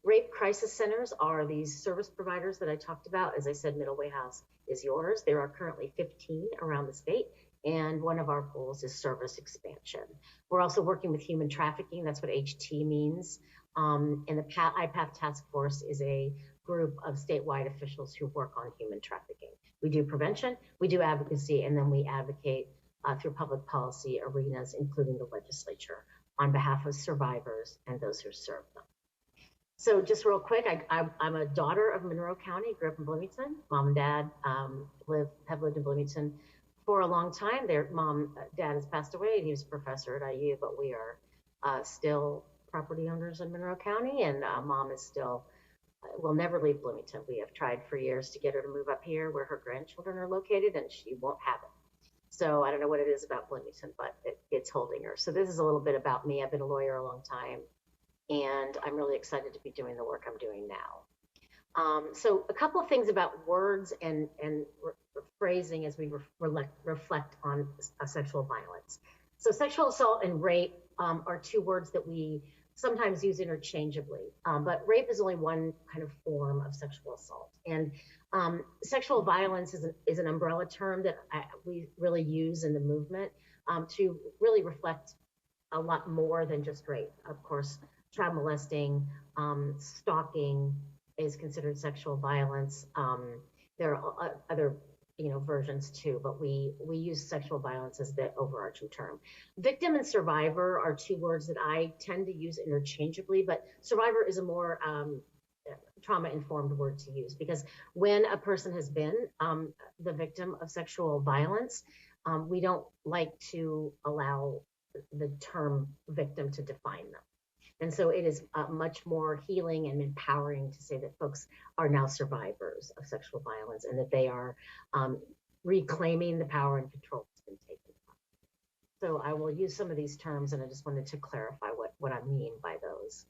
Rape crisis centers are these service providers that I talked about. As I said, Middle Way House is yours. There are currently 15 around the state, and one of our goals is service expansion. We're also working with human trafficking. That's what HT means. And the IPATH Task Force is a group of statewide officials who work on human trafficking. We do prevention, we do advocacy, and then we advocate through public policy arenas, including the legislature, on behalf of survivors and those who serve them. So just real quick, I'm a daughter of Monroe County, grew up in Bloomington. Mom and dad have lived in Bloomington for a long time. Their dad has passed away, and he was a professor at IU, but we are still property owners in Monroe County, and mom is still, will never leave Bloomington. We have tried for years to get her to move up here where her grandchildren are located, and she won't have it. So I don't know what it is about Bloomington, but it's holding her. So this is a little bit about me. I've been a lawyer a long time, and I'm really excited to be doing the work I'm doing now. So a couple of things about words and phrasing as we reflect on sexual violence. So sexual assault and rape are two words that we sometimes use interchangeably, but rape is only one kind of form of sexual assault. And sexual violence is an umbrella term that we really use in the movement to really reflect a lot more than just rape. Of course, child molesting, stalking is considered sexual violence. There are other versions too, but we use sexual violence as the overarching term. Victim and survivor are two words that I tend to use interchangeably, but survivor is a more trauma-informed word to use, because when a person has been the victim of sexual violence, we don't like to allow the term victim to define them. And so it is much more healing and empowering to say that folks are now survivors of sexual violence, and that they are reclaiming the power and control that's been taken from them. So I will use some of these terms, and I just wanted to clarify what I mean by those.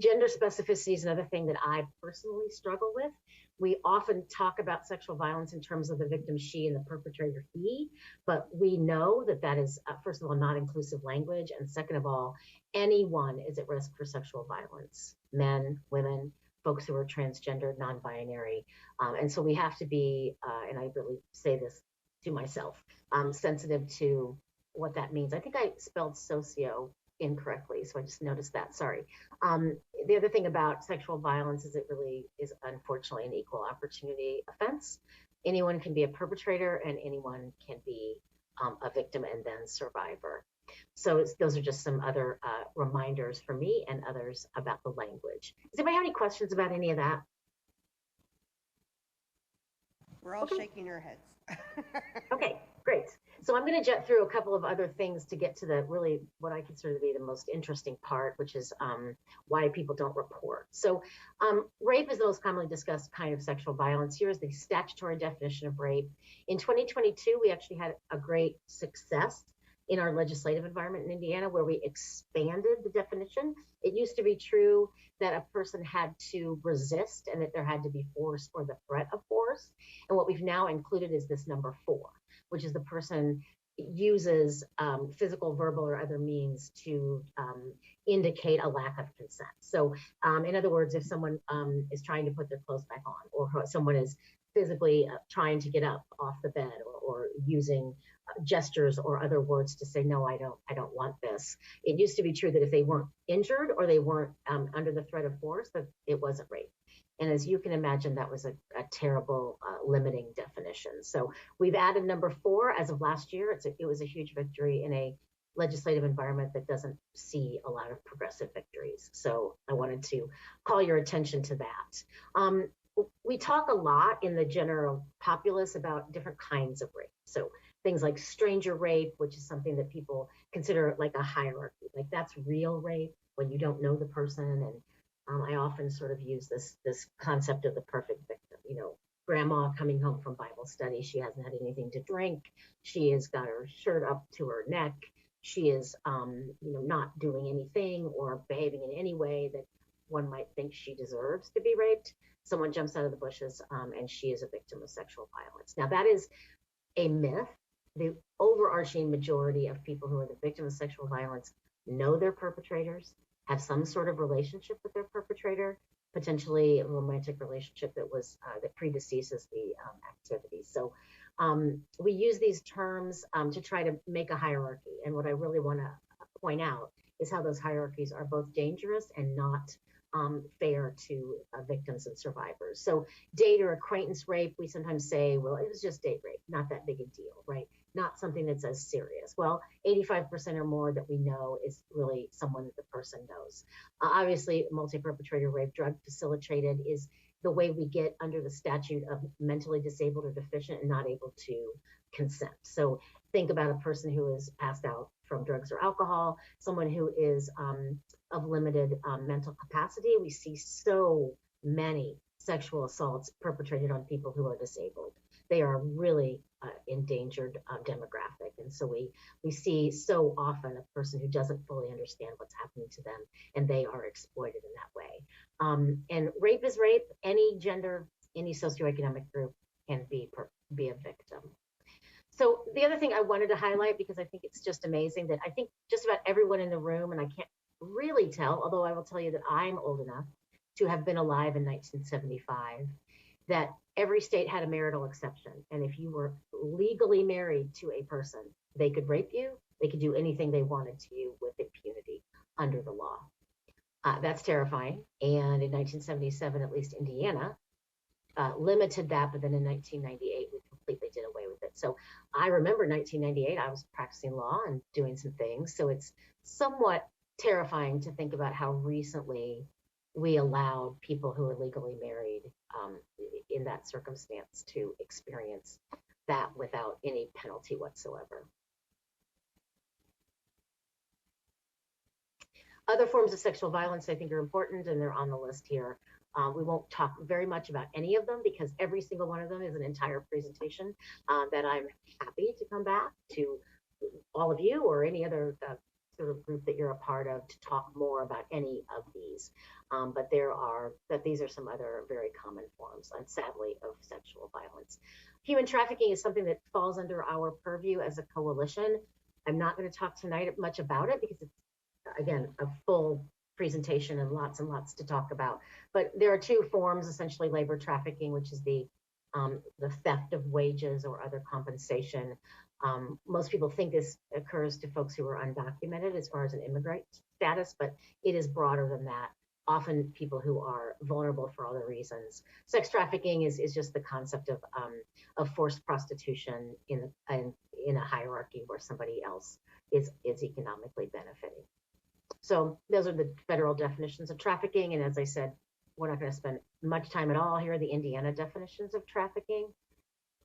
Gender specificity is another thing that I personally struggle with. We often talk about sexual violence in terms of the victim she and the perpetrator he, but we know that that is, first of all, not inclusive language, and second of all, anyone is at risk for sexual violence: men, women, folks who are transgender, non-binary. And so we have to be, and I really say this to myself, sensitive to what that means. I think I spelled socio incorrectly, so I just noticed that, sorry. The other thing about sexual violence is it really is unfortunately an equal opportunity offense. Anyone can be a perpetrator, and anyone can be a victim and then survivor. So those are just some other reminders for me and others about the language. Does anybody have any questions about any of that? We're all shaking our heads. Okay, great. So I'm going to jet through a couple of other things to get to the really what I consider to be the most interesting part, which is why people don't report. So rape is the most commonly discussed kind of sexual violence. Here's the statutory definition of rape. In 2022, we actually had a great success in our legislative environment in Indiana, where we expanded the definition. It used to be true that a person had to resist and that there had to be force or the threat of force. And what we've now included is this number 4, which is the person uses physical, verbal, or other means to indicate a lack of consent. So in other words, if someone is trying to put their clothes back on, or someone is physically trying to get up off the bed, or using gestures or other words to say, no, I don't want this. It used to be true that if they weren't injured or they weren't under the threat of force, that it wasn't rape. And as you can imagine, that was a terrible limiting definition. So we've added number 4 as of last year. It was a huge victory in a legislative environment that doesn't see a lot of progressive victories. So I wanted to call your attention to that. We talk a lot in the general populace about different kinds of rape. So things like stranger rape, which is something that people consider like a hierarchy, like that's real rape when you don't know the person. And I often sort of use this concept of the perfect victim. Grandma coming home from Bible study, she hasn't had anything to drink, she has got her shirt up to her neck, she is not doing anything or behaving in any way that one might think she deserves to be raped. Someone jumps out of the bushes and she is a victim of sexual violence. Now that is a myth. The overarching majority of people who are the victim of sexual violence know their perpetrators, have some sort of relationship with their perpetrator, potentially a romantic relationship that predeceases the activity. So we use these terms to try to make a hierarchy. And what I really want to point out is how those hierarchies are both dangerous and not fair to victims and survivors. So date or acquaintance rape, we sometimes say, well, it was just date rape, not that big a deal, right? Not something that's as serious. Well, 85% or more that we know is really someone that the person knows. Obviously, multi-perpetrator rape, drug facilitated, is the way we get under the statute of mentally disabled or deficient and not able to consent. So think about a person who is passed out from drugs or alcohol, someone who is of limited mental capacity. We see so many sexual assaults perpetrated on people who are disabled. They are really endangered demographic. And so we see so often a person who doesn't fully understand what's happening to them, and they are exploited in that way. And rape is rape. Any gender, any socioeconomic group can be a victim. So the other thing I wanted to highlight, because I think it's just amazing, that I think just about everyone in the room, and I can't really tell, although I will tell you that I'm old enough to have been alive in 1975, that every state had a marital exception. And if you were legally married to a person, they could rape you, they could do anything they wanted to you with impunity under the law. That's terrifying. And in 1977, at least Indiana limited that, but then in 1998, we completely did away with it. So I remember 1998, I was practicing law and doing some things. So it's somewhat terrifying to think about how recently we allowed people who are legally married in that circumstance to experience that without any penalty whatsoever. Other forms of sexual violence I think are important, and they're on the list here. We won't talk very much about any of them because every single one of them is an entire presentation that I'm happy to come back to all of you or any other sort of group that you're a part of to talk more about any of these. But these are some other very common forms, sadly, of sexual violence. Human trafficking is something that falls under our purview as a coalition. I'm not going to talk tonight much about it because it's, again, a full presentation and lots to talk about. But there are two forms, essentially: labor trafficking, which is the theft of wages or other compensation. Most people think this occurs to folks who are undocumented as far as an immigrant status, but it is broader than that. Often people who are vulnerable for other reasons. Sex trafficking is just the concept of forced prostitution in a hierarchy where somebody else is economically benefiting. So those are the federal definitions of trafficking. And as I said, we're not going to spend much time at all here, the Indiana definitions of trafficking.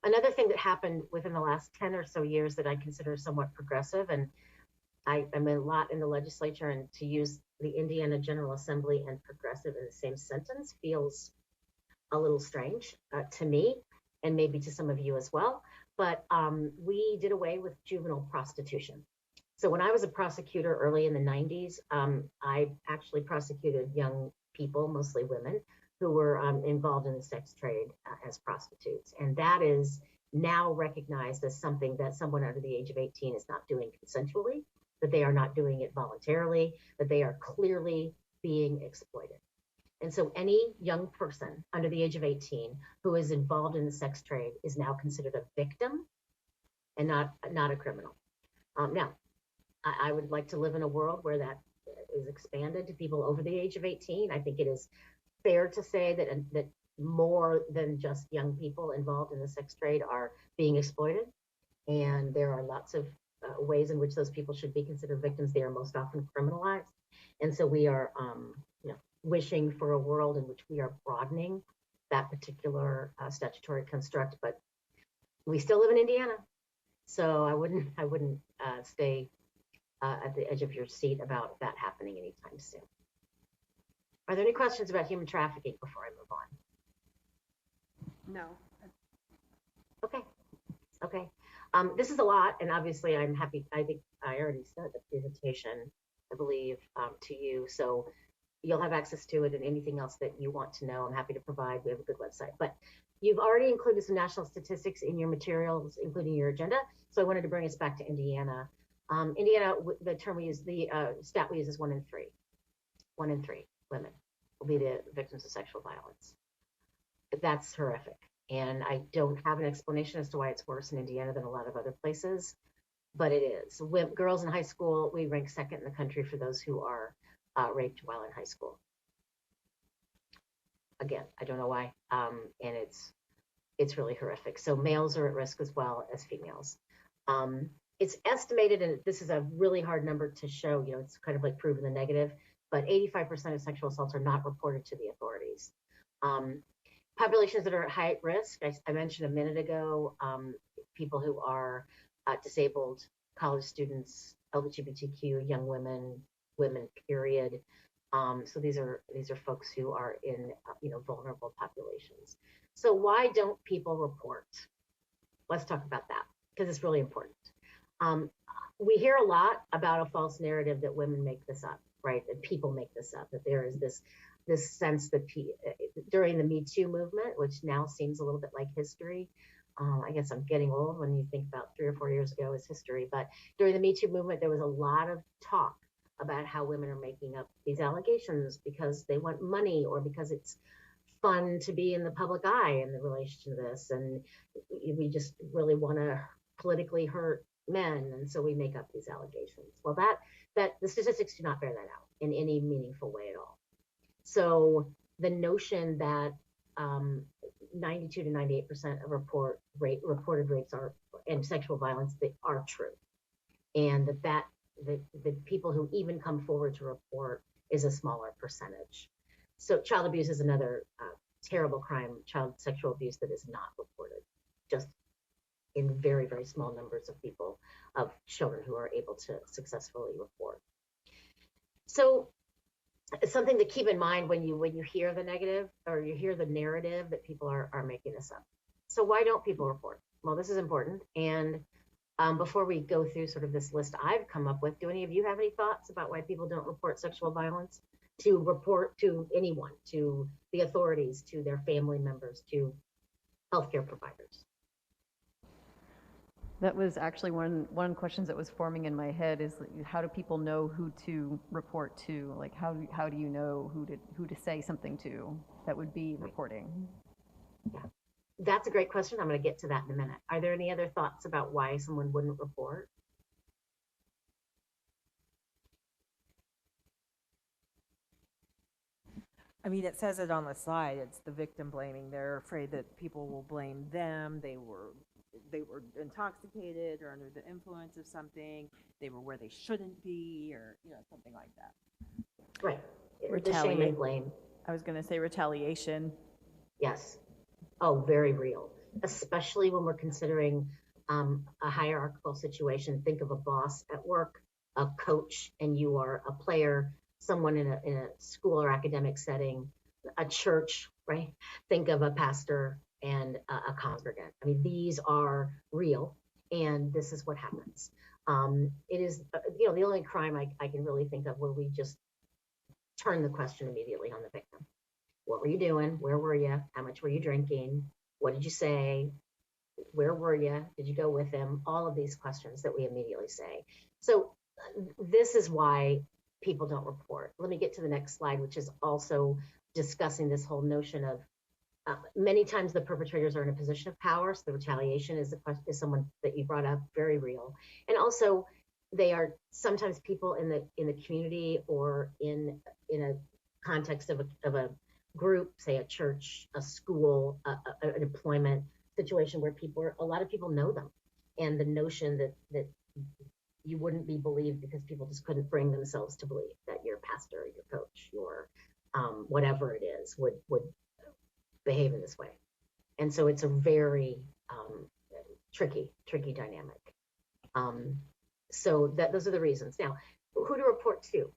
Another thing that happened within the last 10 or so years that I consider somewhat progressive, and I'm a lot in the legislature, and to use the Indiana General Assembly and progressive in the same sentence feels a little strange to me, and maybe to some of you as well. But we did away with juvenile prostitution. So when I was a prosecutor early in the 90s, I actually prosecuted young people, mostly women, who were involved in the sex trade as prostitutes. And that is now recognized as something that someone under the age of 18 is not doing consensually, that they are not doing it voluntarily, that they are clearly being exploited. And so any young person under the age of 18 who is involved in the sex trade is now considered a victim and not a criminal. Now, I would like to live in a world where that is expanded to people over the age of 18. I think it is fair to say that more than just young people involved in the sex trade are being exploited. And there are lots of ways in which those people should be considered victims. They are most often criminalized. And so we are wishing for a world in which we are broadening that particular statutory construct, but we still live in Indiana. So I wouldn't stay at the edge of your seat about that happening anytime soon. Are there any questions about human trafficking before I move on? No. Okay. This is a lot, and obviously I'm happy. I think I already sent the presentation, I believe, to you. So you'll have access to it, and anything else that you want to know, I'm happy to provide. We have a good website. But you've already included some national statistics in your materials, including your agenda. So I wanted to bring us back to Indiana. Indiana, the term we use, the stat we use is 1 in 3. 1 in 3 women will be the victims of sexual violence. That's horrific. And I don't have an explanation as to why it's worse in Indiana than a lot of other places, but it is. Girls in high school, we rank second in the country for those who are raped while in high school. Again, I don't know why. And it's really horrific. So males are at risk as well as females. It's estimated, and this is a really hard number to show, it's kind of like proving the negative, but 85% of sexual assaults are not reported to the authorities. Populations that are at high risk, I mentioned a minute ago, people who are disabled, college students, LGBTQ, young women, period. So these are folks who are in vulnerable populations. So why don't people report? Let's talk about that because it's really important. We hear a lot about a false narrative that women make this up, right? That people make this up, that there is this sense that during the Me Too movement, which now seems a little bit like history. I guess I'm getting old when you think about 3 or 4 years ago as history, but during the Me Too movement, there was a lot of talk about how women are making up these allegations because they want money or because it's fun to be in the public eye in relation to this. And we just really want to politically hurt men. And so we make up these allegations. Well, that the statistics do not bear that out in any meaningful way at all. So the notion that 92 to 98% of reported rapes and sexual violence, they are true. And that the people who even come forward to report is a smaller percentage. So child abuse is another terrible crime, child sexual abuse that is not reported, just in very, very small numbers of people, of children who are able to successfully report. So it's something to keep in mind when you hear the negative or you hear the narrative that people are making this up. So why don't people report? Well, this is important. And before we go through sort of this list I've come up with, do any of you have any thoughts about why people don't report sexual violence? To report to anyone, to the authorities, to their family members, to healthcare providers? That was actually one of the questions that was forming in my head is how do people know who to report to? Like how do you know who to say something to that would be reporting? Yeah, that's a great question. I'm going to get to that in a minute. Are there any other thoughts about why someone wouldn't report? I mean, it says it on the slide. It's the victim blaming. They're afraid that people will blame them. They were intoxicated or under the influence of something. They were where they shouldn't be, or something like that. Right. The shame and blame. I was going to say retaliation. Yes. Oh, very real. Especially when we're considering a hierarchical situation. Think of a boss at work, a coach, and you are a player, someone in a school or academic setting, a church, right? Think of a pastor and a congregant. I mean, these are real, and this is what happens. It is, the only crime I can really think of where we just turn the question immediately on the victim. What were you doing? Where were you? How much were you drinking? What did you say? Where were you? Did you go with him? All of these questions that we immediately say. So this is why people don't report. Let me get to the next slide, which is also discussing this whole notion of many times the perpetrators are in a position of power. So the retaliation is someone that you brought up, very real. And also they are sometimes people in the community or in a context of a group, say a church, a school, an employment situation where a lot of people know them. And the notion that you wouldn't be believed because people just couldn't bring themselves to believe that your pastor, your coach, your whatever it is would behave in this way. And so it's a very tricky dynamic. So those are the reasons. Now, who to report to?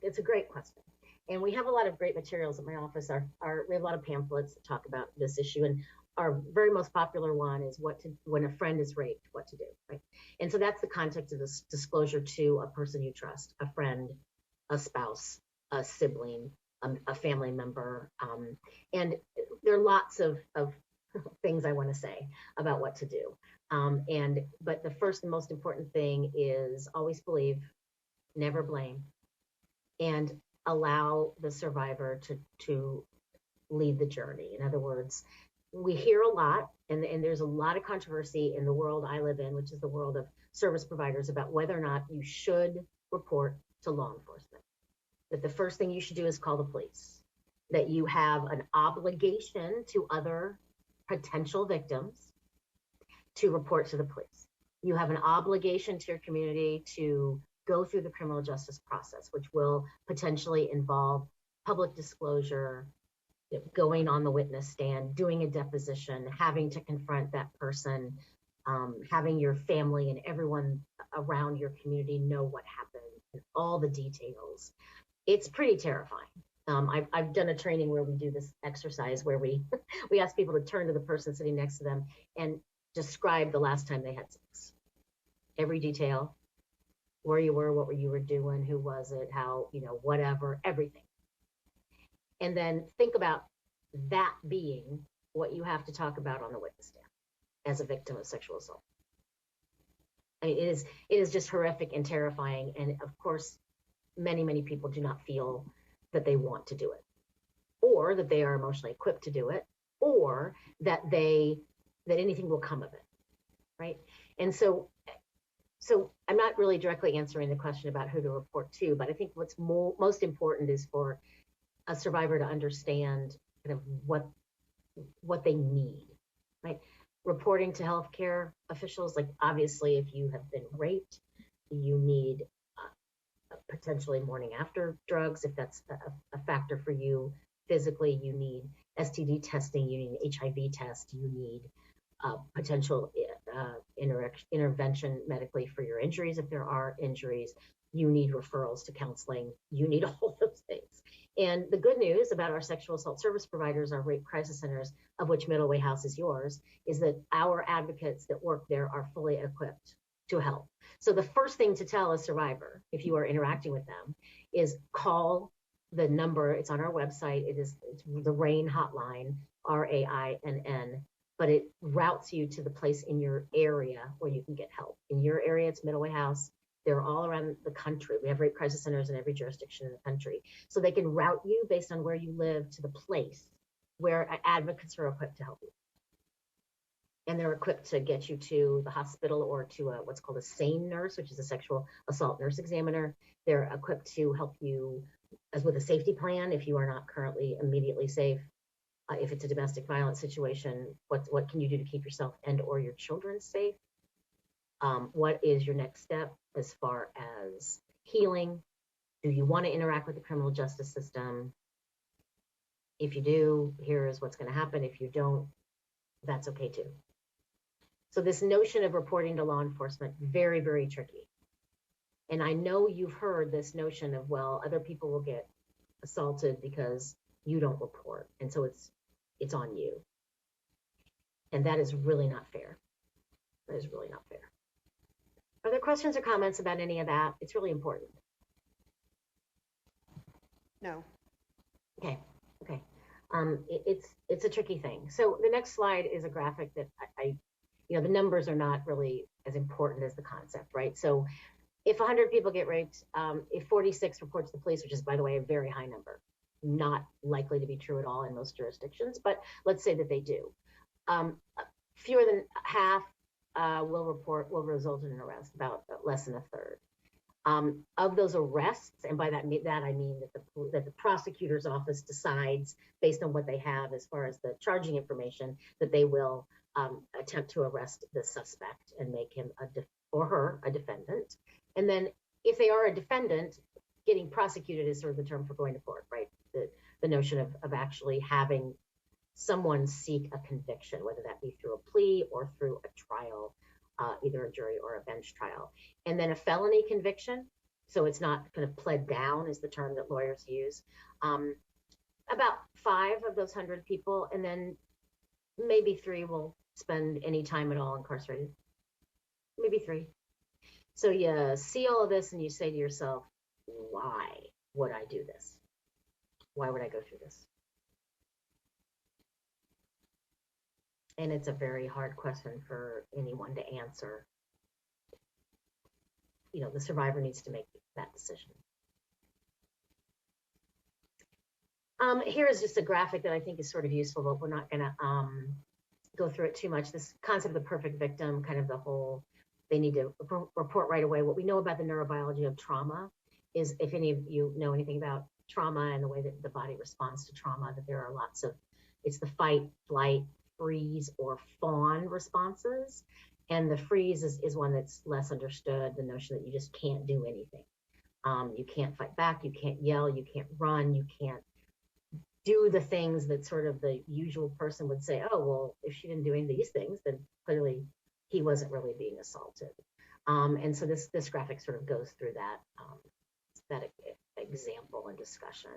It's a great question. And we have a lot of great materials at my office. We have a lot of pamphlets that talk about this issue. And our very most popular one is when a friend is raped, what to do, right? And so that's the context of this disclosure to a person you trust, a friend, a spouse, a sibling, a family member. And there are lots of things I want to say about what to do. But the first and most important thing is always believe, never blame, and allow the survivor to lead the journey. In other words, we hear a lot, and there's a lot of controversy in the world I live in, which is the world of service providers, about whether or not you should report to law enforcement. That the first thing you should do is call the police. that you have an obligation to other potential victims to report to the police. You have an obligation to your community to go through the criminal justice process, which will potentially involve public disclosure, going on the witness stand, doing a deposition, having to confront that person, having your family and everyone around your community know what happened and all the details. It's pretty terrifying. I've done a training where we do this exercise where we we ask people to turn to the person sitting next to them and describe the last time they had sex. Every detail, where you were, what you were doing, who was it, how, whatever, everything. And then think about that being what you have to talk about on the witness stand as a victim of sexual assault. I mean, it is just horrific and terrifying. And of course, many, many people do not feel that they want to do it, or that they are emotionally equipped to do it, or that anything will come of it, right? And so I'm not really directly answering the question about who to report to, but I think what's most important is for a survivor to understand kind of what they need, right? Reporting to healthcare officials, like obviously if you have been raped, you need potentially morning after drugs, if that's a factor for you. Physically, you need STD testing, you need an HIV test, you need potential intervention medically for your injuries if there are injuries, you need referrals to counseling, you need all those things. And the good news about our sexual assault service providers, our rape crisis centers, of which Middle Way House is yours, is that our advocates that work there are fully equipped to help. So the first thing to tell a survivor, if you are interacting with them, is call the number. It's on our website. It's the RAIN hotline, RAINN, but it routes you to the place in your area where you can get help. In your area, it's Middle Way House. They're all around the country. We have rape crisis centers in every jurisdiction in the country. So they can route you based on where you live to the place where advocates are equipped to help you. And they're equipped to get you to the hospital or to what's called a SANE nurse, which is a sexual assault nurse examiner. They're equipped to help you as with a safety plan if you are not currently immediately safe. If it's a domestic violence situation, what can you do to keep yourself and or your children safe? What is your next step as far as healing? Do you want to interact with the criminal justice system? If you do, here is what's going to happen. If you don't, that's okay too. So this notion of reporting to law enforcement, very, very tricky. And I know you've heard this notion of, well, other people will get assaulted because you don't report. And so it's on you. And that is really not fair. That is really not fair. Are there questions or comments about any of that? It's really important. No. Okay. It's a tricky thing. So the next slide is a graphic that the numbers are not really as important as the concept, right? So if 100 people get raped, if 46 reports to the police, which is, by the way, a very high number, not likely to be true at all in most jurisdictions, but let's say that they do. Fewer than half will result in an arrest, about less than a third. Of those arrests, and by that I mean that the prosecutor's office decides based on what they have as far as the charging information that they will attempt to arrest the suspect and make him or her a defendant. And then if they are a defendant, getting prosecuted is sort of the term for going to court, right? The notion of actually having someone seek a conviction, whether that be through a plea or through a trial, either a jury or a bench trial. And then a felony conviction, so it's not kind of pled down is the term that lawyers use. About 5 of those 100 people, and then maybe 3 will spend any time at all incarcerated. Maybe 3. So you see all of this and you say to yourself, why would I do this? Why would I go through this? And it's a very hard question for anyone to answer. The survivor needs to make that decision. Here is just a graphic that I think is sort of useful, but we're not going to go through it too much. This concept of the perfect victim, kind of the whole, they need to report right away. What we know about the neurobiology of trauma is, if any of you know anything about trauma and the way that the body responds to trauma, that there are lots of, it's the fight, flight, freeze, or fawn responses. And the freeze is one that's less understood, the notion that you just can't do anything. You can't fight back, you can't yell, you can't run, you can't do the things that sort of the usual person would say, oh, well, if she didn't do any of these things, then clearly he wasn't really being assaulted. And so this graphic sort of goes through that example and discussion.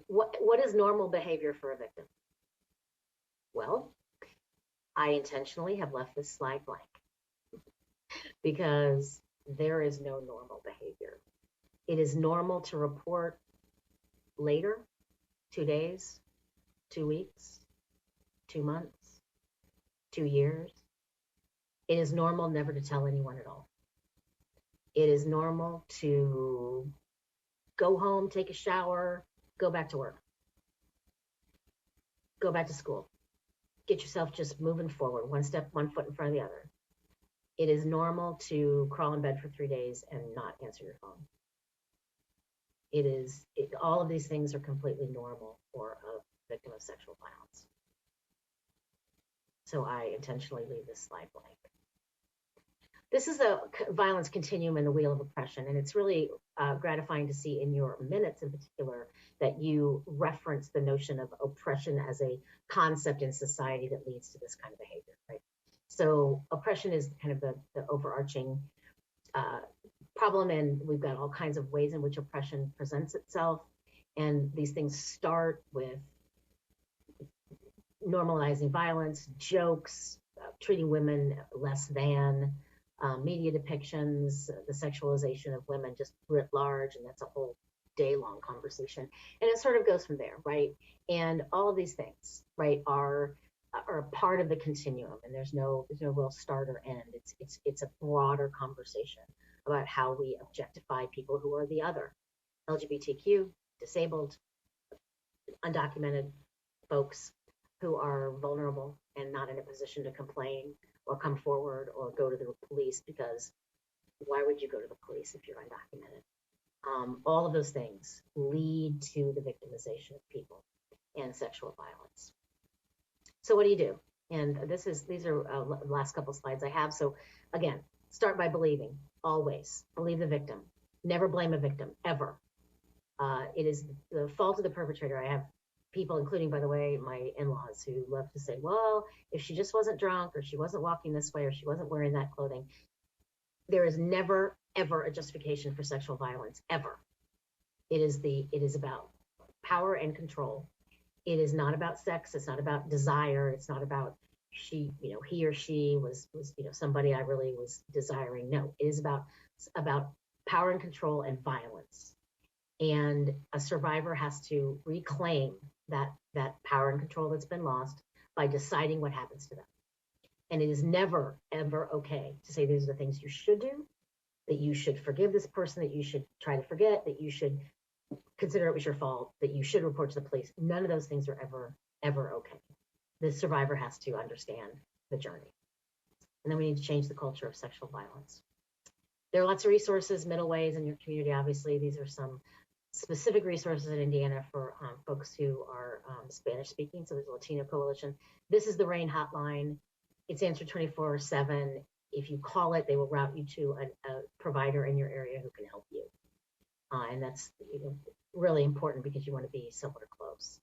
What is normal behavior for a victim? Well, I intentionally have left this slide blank because there is no normal behavior. It is normal to report later, 2 days, 2 weeks, 2 months, 2 years. It is normal never to tell anyone at all. It is normal to go home, take a shower, go back to work, go back to school, get yourself just moving forward, one step, 1 foot in front of the other. It is normal to crawl in bed for 3 days and not answer your phone. All of these things are completely normal for a victim of sexual violence. So I intentionally leave this slide blank. This is a violence continuum in the wheel of oppression, and it's really gratifying to see in your minutes in particular that you reference the notion of oppression as a concept in society that leads to this kind of behavior, right? So oppression is kind of the overarching problem, and we've got all kinds of ways in which oppression presents itself, and these things start with normalizing violence, jokes, treating women less than, media depictions, the sexualization of women just writ large, and that's a whole day-long conversation. And it sort of goes from there, right? And all of these things, right, are a part of the continuum, and there's no real start or end. It's a broader conversation about how we objectify people who are the other, LGBTQ, disabled, undocumented folks who are vulnerable and not in a position to complain or come forward or go to the police, because why would you go to the police if you're undocumented? All of those things lead to the victimization of people and sexual violence. So what do you do? And these are the last couple slides I have. So again, start by believing, always believe the victim. Never blame a victim, ever. It is the fault of the perpetrator. I have people, including, by the way, my in-laws, who love to say, well, if she just wasn't drunk, or she wasn't walking this way, or she wasn't wearing that clothing. There is never, ever a justification for sexual violence, ever. It is about power and control. It is not about sex. It's not about desire. It's not about he or she was somebody I really was desiring. No, it is about power and control and violence. And a survivor has to reclaim that power and control that's been lost by deciding what happens to them. And it is never, ever okay to say these are the things you should do, that you should forgive this person, that you should try to forget, that you should consider it was your fault, that you should report to the police. None of those things are ever okay. The survivor has to understand the journey. And then we need to change the culture of sexual violence. There are lots of resources, middle ways in your community. Obviously, these are some specific resources in Indiana for folks who are Spanish speaking. So there's a Latino Coalition. This is the RAIN hotline. It's answered 24/7. If you call it, they will route you to a provider in your area who can help you. And that's really important because you want to be somewhere close.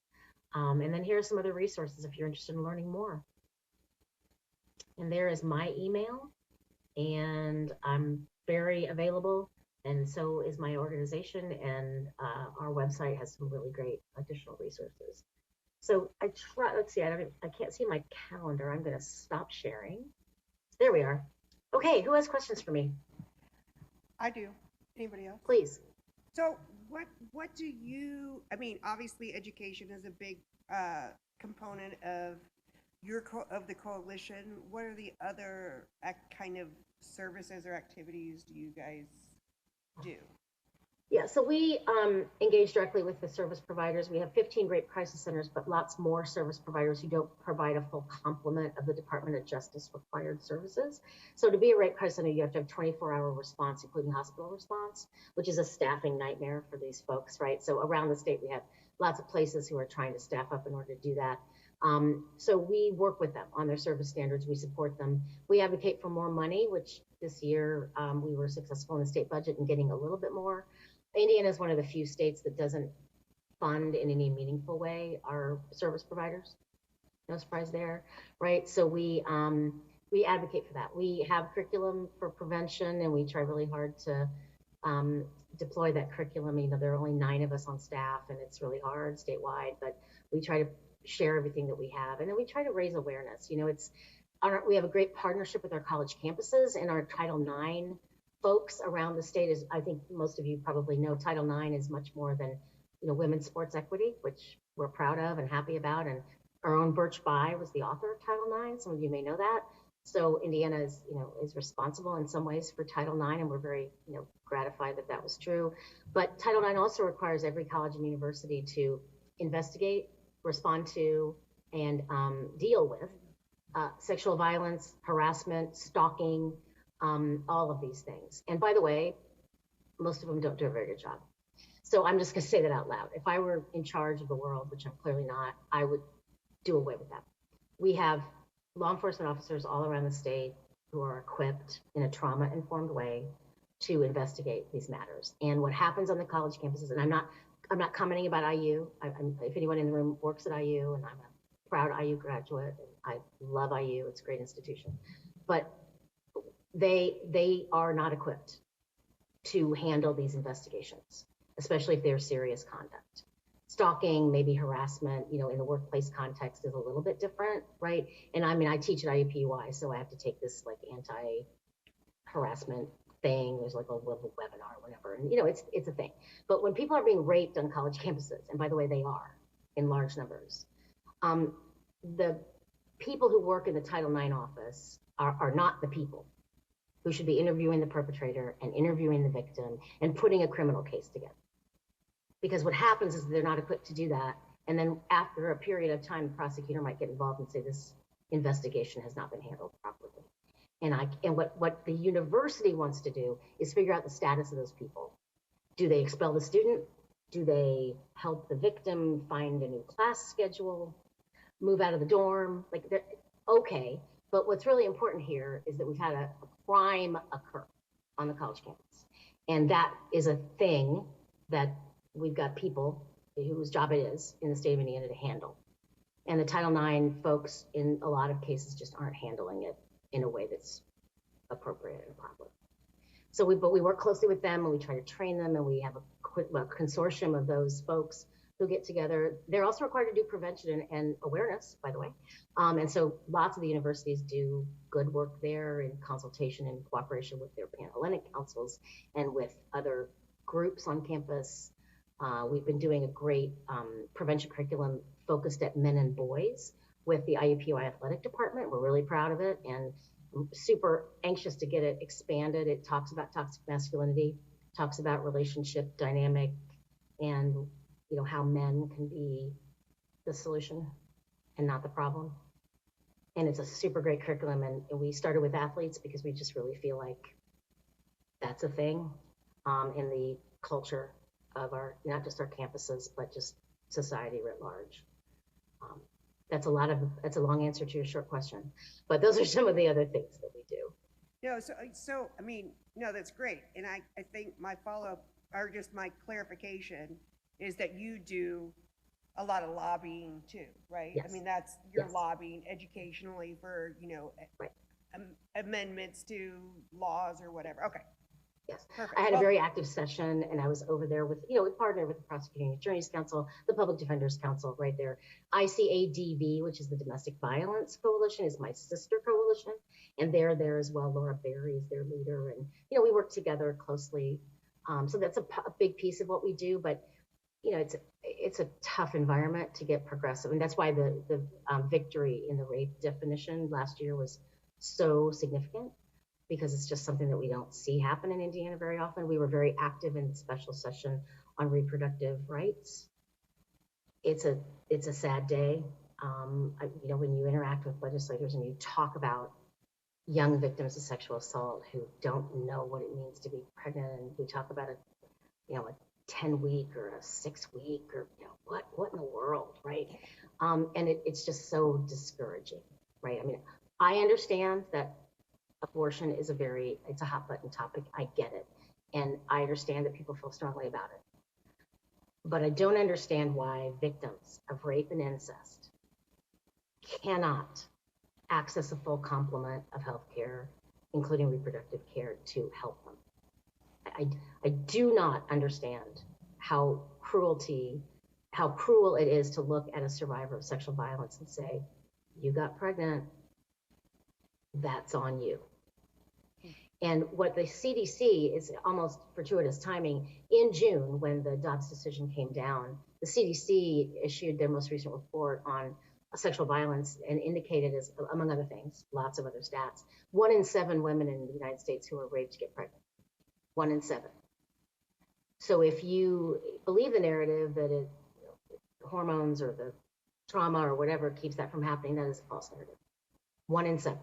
And then here are some other resources if you're interested in learning more. And there is my email, and I'm very available, and so is my organization, and our website has some really great additional resources. So let's see, I can't see my calendar. I'm going to stop sharing. There we are. Okay, who has questions for me? I do. Anybody else? Please. So what do you, I mean, obviously education is a big component of the coalition. What are the other kind of services or activities do you guys do? Yeah, so we engage directly with the service providers. We have 15 rape crisis centers, but lots more service providers who don't provide a full complement of the Department of Justice required services. So to be a rape crisis center, you have to have 24-hour response, including hospital response, which is a staffing nightmare for these folks, right? So around the state, we have lots of places who are trying to staff up in order to do that. So we work with them on their service standards. We support them. We advocate for more money, which this year we were successful in the state budget in getting a little bit more. Indiana is one of the few states that doesn't fund in any meaningful way our service providers. No surprise there, right? So we advocate for that. We have curriculum for prevention, and we try really hard to deploy that curriculum. You know, there are only 9 of us on staff, and it's really hard statewide, but we try to share everything that we have, and then we try to raise awareness. You know, we have a great partnership with our college campuses and our Title IX folks around the state. Is, I think most of you probably know, Title IX is much more than, you know, women's sports equity, which we're proud of and happy about. And our own Birch Bayh was the author of Title IX. Some of you may know that. So Indiana is, you know, is responsible in some ways for Title IX, and we're very, you know, gratified that that was true. But Title IX also requires every college and university to investigate, respond to, and deal with sexual violence, harassment, stalking, all of these things. And by the way, most of them don't do a very good job. So I'm just going to say that out loud. If I were in charge of the world, which I'm clearly not, I would do away with that. We have law enforcement officers all around the state who are equipped in a trauma-informed way to investigate these matters. And what happens on the college campuses, and I'm not commenting about IU. If anyone in the room works at IU, and I'm a proud IU graduate, and I love IU, it's a great institution. But they are not equipped to handle these investigations, especially if they're serious conduct. Stalking, maybe harassment, you know, in the workplace context is a little bit different, right? And I mean, I teach at IUPUI, so I have to take this like anti-harassment thing. There's like a little webinar or whatever, and you know, it's a thing. But when people are being raped on college campuses, and by the way, they are in large numbers, the people who work in the Title IX office are not the people who should be interviewing the perpetrator and interviewing the victim and putting a criminal case together. Because what happens is they're not equipped to do that. And then after a period of time, the prosecutor might get involved and say, this investigation has not been handled properly. And what the university wants to do is figure out the status of those people. Do they expel the student? Do they help the victim find a new class schedule? Move out of the dorm? Like, okay. But what's really important here is that we've had a crime occur on the college campus. And that is a thing that we've got people whose job it is in the state of Indiana to handle. And the Title IX folks in a lot of cases just aren't handling it in a way that's appropriate and proper. So we work closely with them, and we try to train them, and we have a consortium of those folks who get together. They're also required to do prevention and awareness, by the way. And so lots of the universities do good work there in consultation and cooperation with their Panhellenic councils and with other groups on campus. We've been doing a great prevention curriculum focused at men and boys with the IUPUI athletic department. We're really proud of it, and I'm super anxious to get it expanded. It talks about toxic masculinity, talks about relationship dynamic, and you know, how men can be the solution and not the problem. And it's a super great curriculum. And we started with athletes because we just really feel like that's a thing in the culture of our, not just our campuses, but just society writ large. That's a long answer to your short question, but those are some of the other things that we do. No, so I mean, no, that's great. And I think my follow-up, or just my clarification, is that you do a lot of lobbying too, right? Yes. I mean, that's, you're Yes. lobbying educationally for, you know, Right. Amendments to laws or whatever. Okay. Yes, Perfect. I had a Well, very active session, and I was over there with, you know, we partnered with the Prosecuting Attorneys Council, the Public Defenders Council right there. ICADV, which is the Domestic Violence Coalition, is my sister coalition, and they're there as well. Laura Berry is their leader, and, you know, we work together closely. So that's a big piece of what we do, but, you know, it's a tough environment to get progressive, and that's why the victory in the rape definition last year was so significant. because it's just something that we don't see happen in Indiana very often. We were very active in the special session on reproductive rights. It's a sad day. You know, when you interact with legislators and you talk about young victims of sexual assault who don't know what it means to be pregnant, and we talk about a 10-week or a 6-week or what in the world, right? And it's just so discouraging, right? I mean, I understand that abortion is it's a hot button topic. I get it. And I understand that people feel strongly about it. But I don't understand why victims of rape and incest cannot access a full complement of health care, including reproductive care, to help them. I do not understand how cruel it is to look at a survivor of sexual violence and say, you got pregnant, that's on you. And what the CDC is almost fortuitous timing. In June, when the Dobbs decision came down, the CDC issued their most recent report on sexual violence and indicated, as among other things, lots of other stats, 1 in 7 women in the United States who are raped get pregnant. 1 in 7. So if you believe the narrative that hormones or the trauma or whatever keeps that from happening, that is a false narrative. 1 in 7.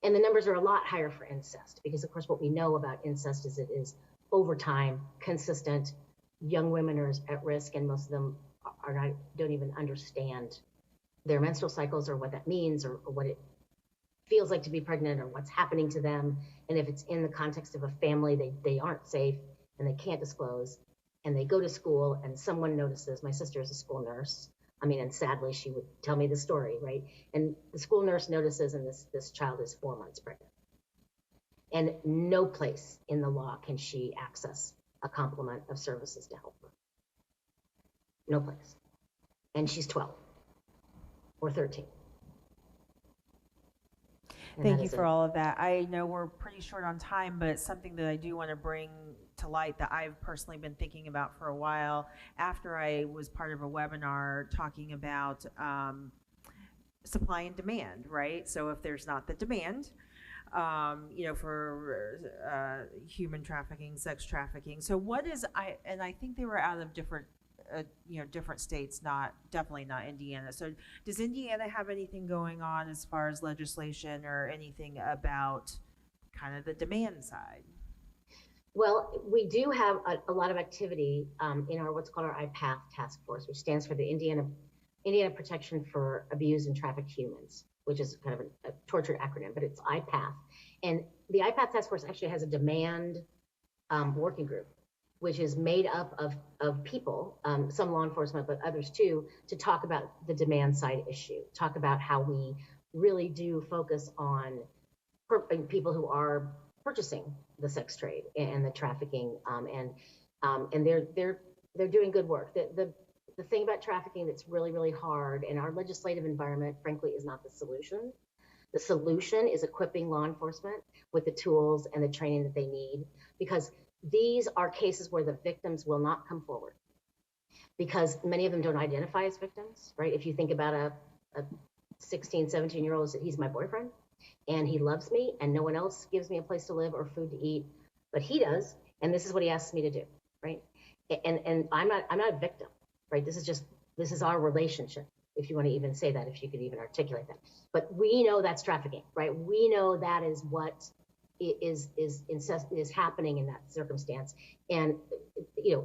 And the numbers are a lot higher for incest, because of course what we know about incest is it is over time, consistent. Young women are at risk, and most of them don't even understand their menstrual cycles or what that means, or what it feels like to be pregnant, or what's happening to them. And if it's in the context of a family, they aren't safe and they can't disclose, and they go to school and someone notices. My sister is a school nurse. I mean, and sadly, she would tell me the story, right? And the school nurse notices, and this child is 4 months pregnant. And no place in the law can she access a complement of services to help her. No place. And she's 12 or 13. And Thank that you is for it. all of that. I know we're pretty short on time, but it's something that I do want to bring to light that I've personally been thinking about for a while after I was part of a webinar talking about supply and demand, right? So if there's not the demand, for human trafficking, sex trafficking. So what is, I think they were out of different different states, definitely not Indiana. So does Indiana have anything going on as far as legislation or anything about kind of the demand side? Well, we do have a lot of activity in our what's called our IPATH task force, which stands for the Indiana Protection for Abused and Trafficked Humans, which is kind of a tortured acronym, but it's IPATH. And the IPATH task force actually has a demand working group, which is made up of people, some law enforcement, but others too, to talk about the demand side issue, talk about how we really do focus on people who are purchasing the sex trade and the trafficking, and they're doing good work. The thing about trafficking that's really, really hard, and our legislative environment, frankly, is not the solution. The solution is equipping law enforcement with the tools and the training that they need, because these are cases where the victims will not come forward, because many of them don't identify as victims, right? If you think about a 16, 17-year-old, he's my boyfriend and he loves me and no one else gives me a place to live or food to eat, but he does, and this is what he asks me to do, right? And I'm not a victim, right? This is our relationship, if you want to even say that, if you could even articulate that. But we know that's trafficking, right? We know that is what is happening in that circumstance. And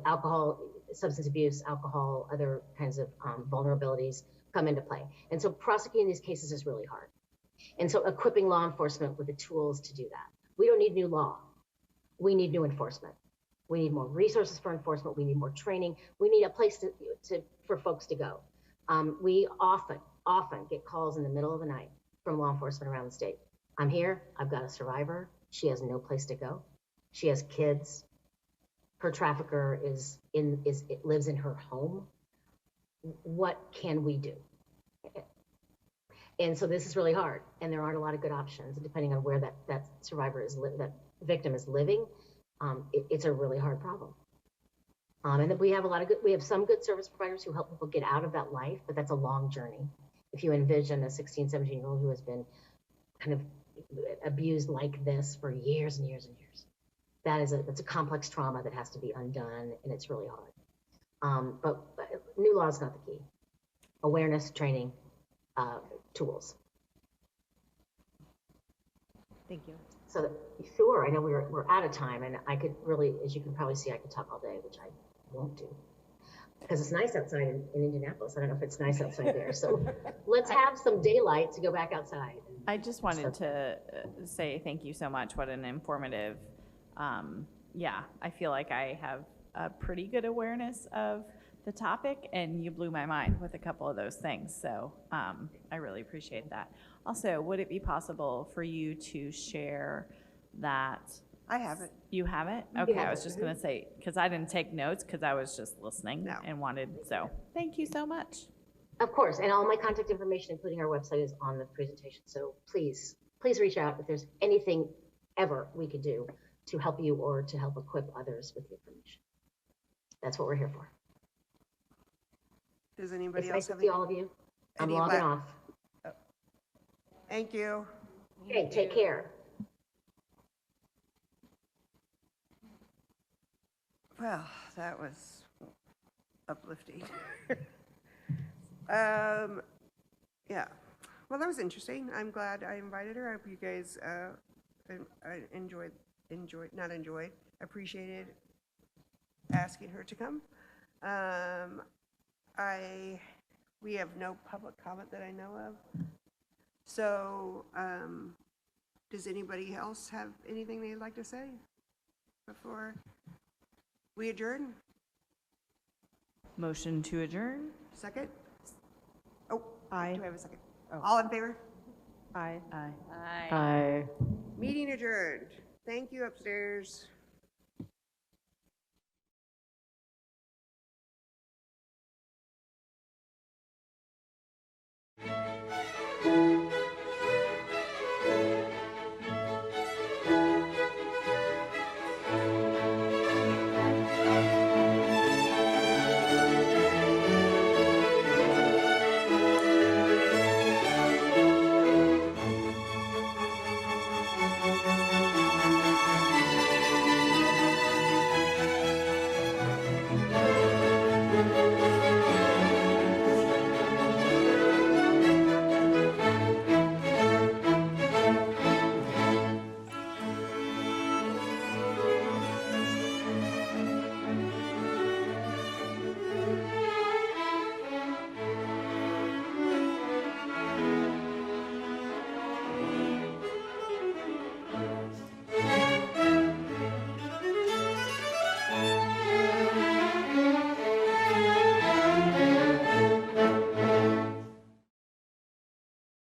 alcohol, substance abuse, alcohol, other kinds of vulnerabilities come into play. And so prosecuting these cases is really hard. And so equipping law enforcement with the tools to do that. We don't need new law. We need new enforcement. We need more resources for enforcement. We need more training. We need a place for folks to go. We often get calls in the middle of the night from law enforcement around the state. I'm here. I've got a survivor. She has no place to go. She has kids. Her trafficker lives in her home. What can we do? And so this is really hard, and there aren't a lot of good options. Depending on where that survivor that victim is living, it's a really hard problem. And then we have some good service providers who help people get out of that life, but that's a long journey. If you envision a 16, 17-year-old who has been kind of abused like this for years and years and years. That's a complex trauma that has to be undone, and it's really hard. But new law is not the key. Awareness, training, tools. Thank you. So, sure, I know we're out of time, and I could really, as you can probably see, I could talk all day, which I won't do. Because it's nice outside in Indianapolis. I don't know if it's nice outside there. So let's have some daylight to go back outside. I just wanted to say thank you so much. What an informative, yeah, I feel like I have a pretty good awareness of the topic, and you blew my mind with a couple of those things. So I really appreciate that. Also, would it be possible for you to share that? I have it. You have it? Okay, I was just gonna say, because I didn't take notes, because I was just listening No. and wanted, so, thank you so much. Of course, and all my contact information, including our website, is on the presentation. So please reach out if there's anything ever we could do to help you or to help equip others with the information. That's what we're here for. Does anybody It's else nice to have see any? all of you. I'm any logging la- off. Thank you. Okay, take care. Well, that was uplifting. Yeah. Well, that was interesting. I'm glad I invited her. I hope you guys appreciated asking her to come. We have no public comment that I know of. So, does anybody else have anything they'd like to say before we adjourn? Motion to adjourn? Second? Oh, Aye. do I have a second? Oh. All in favor? Aye. Aye. Aye. Meeting adjourned. Thank you upstairs.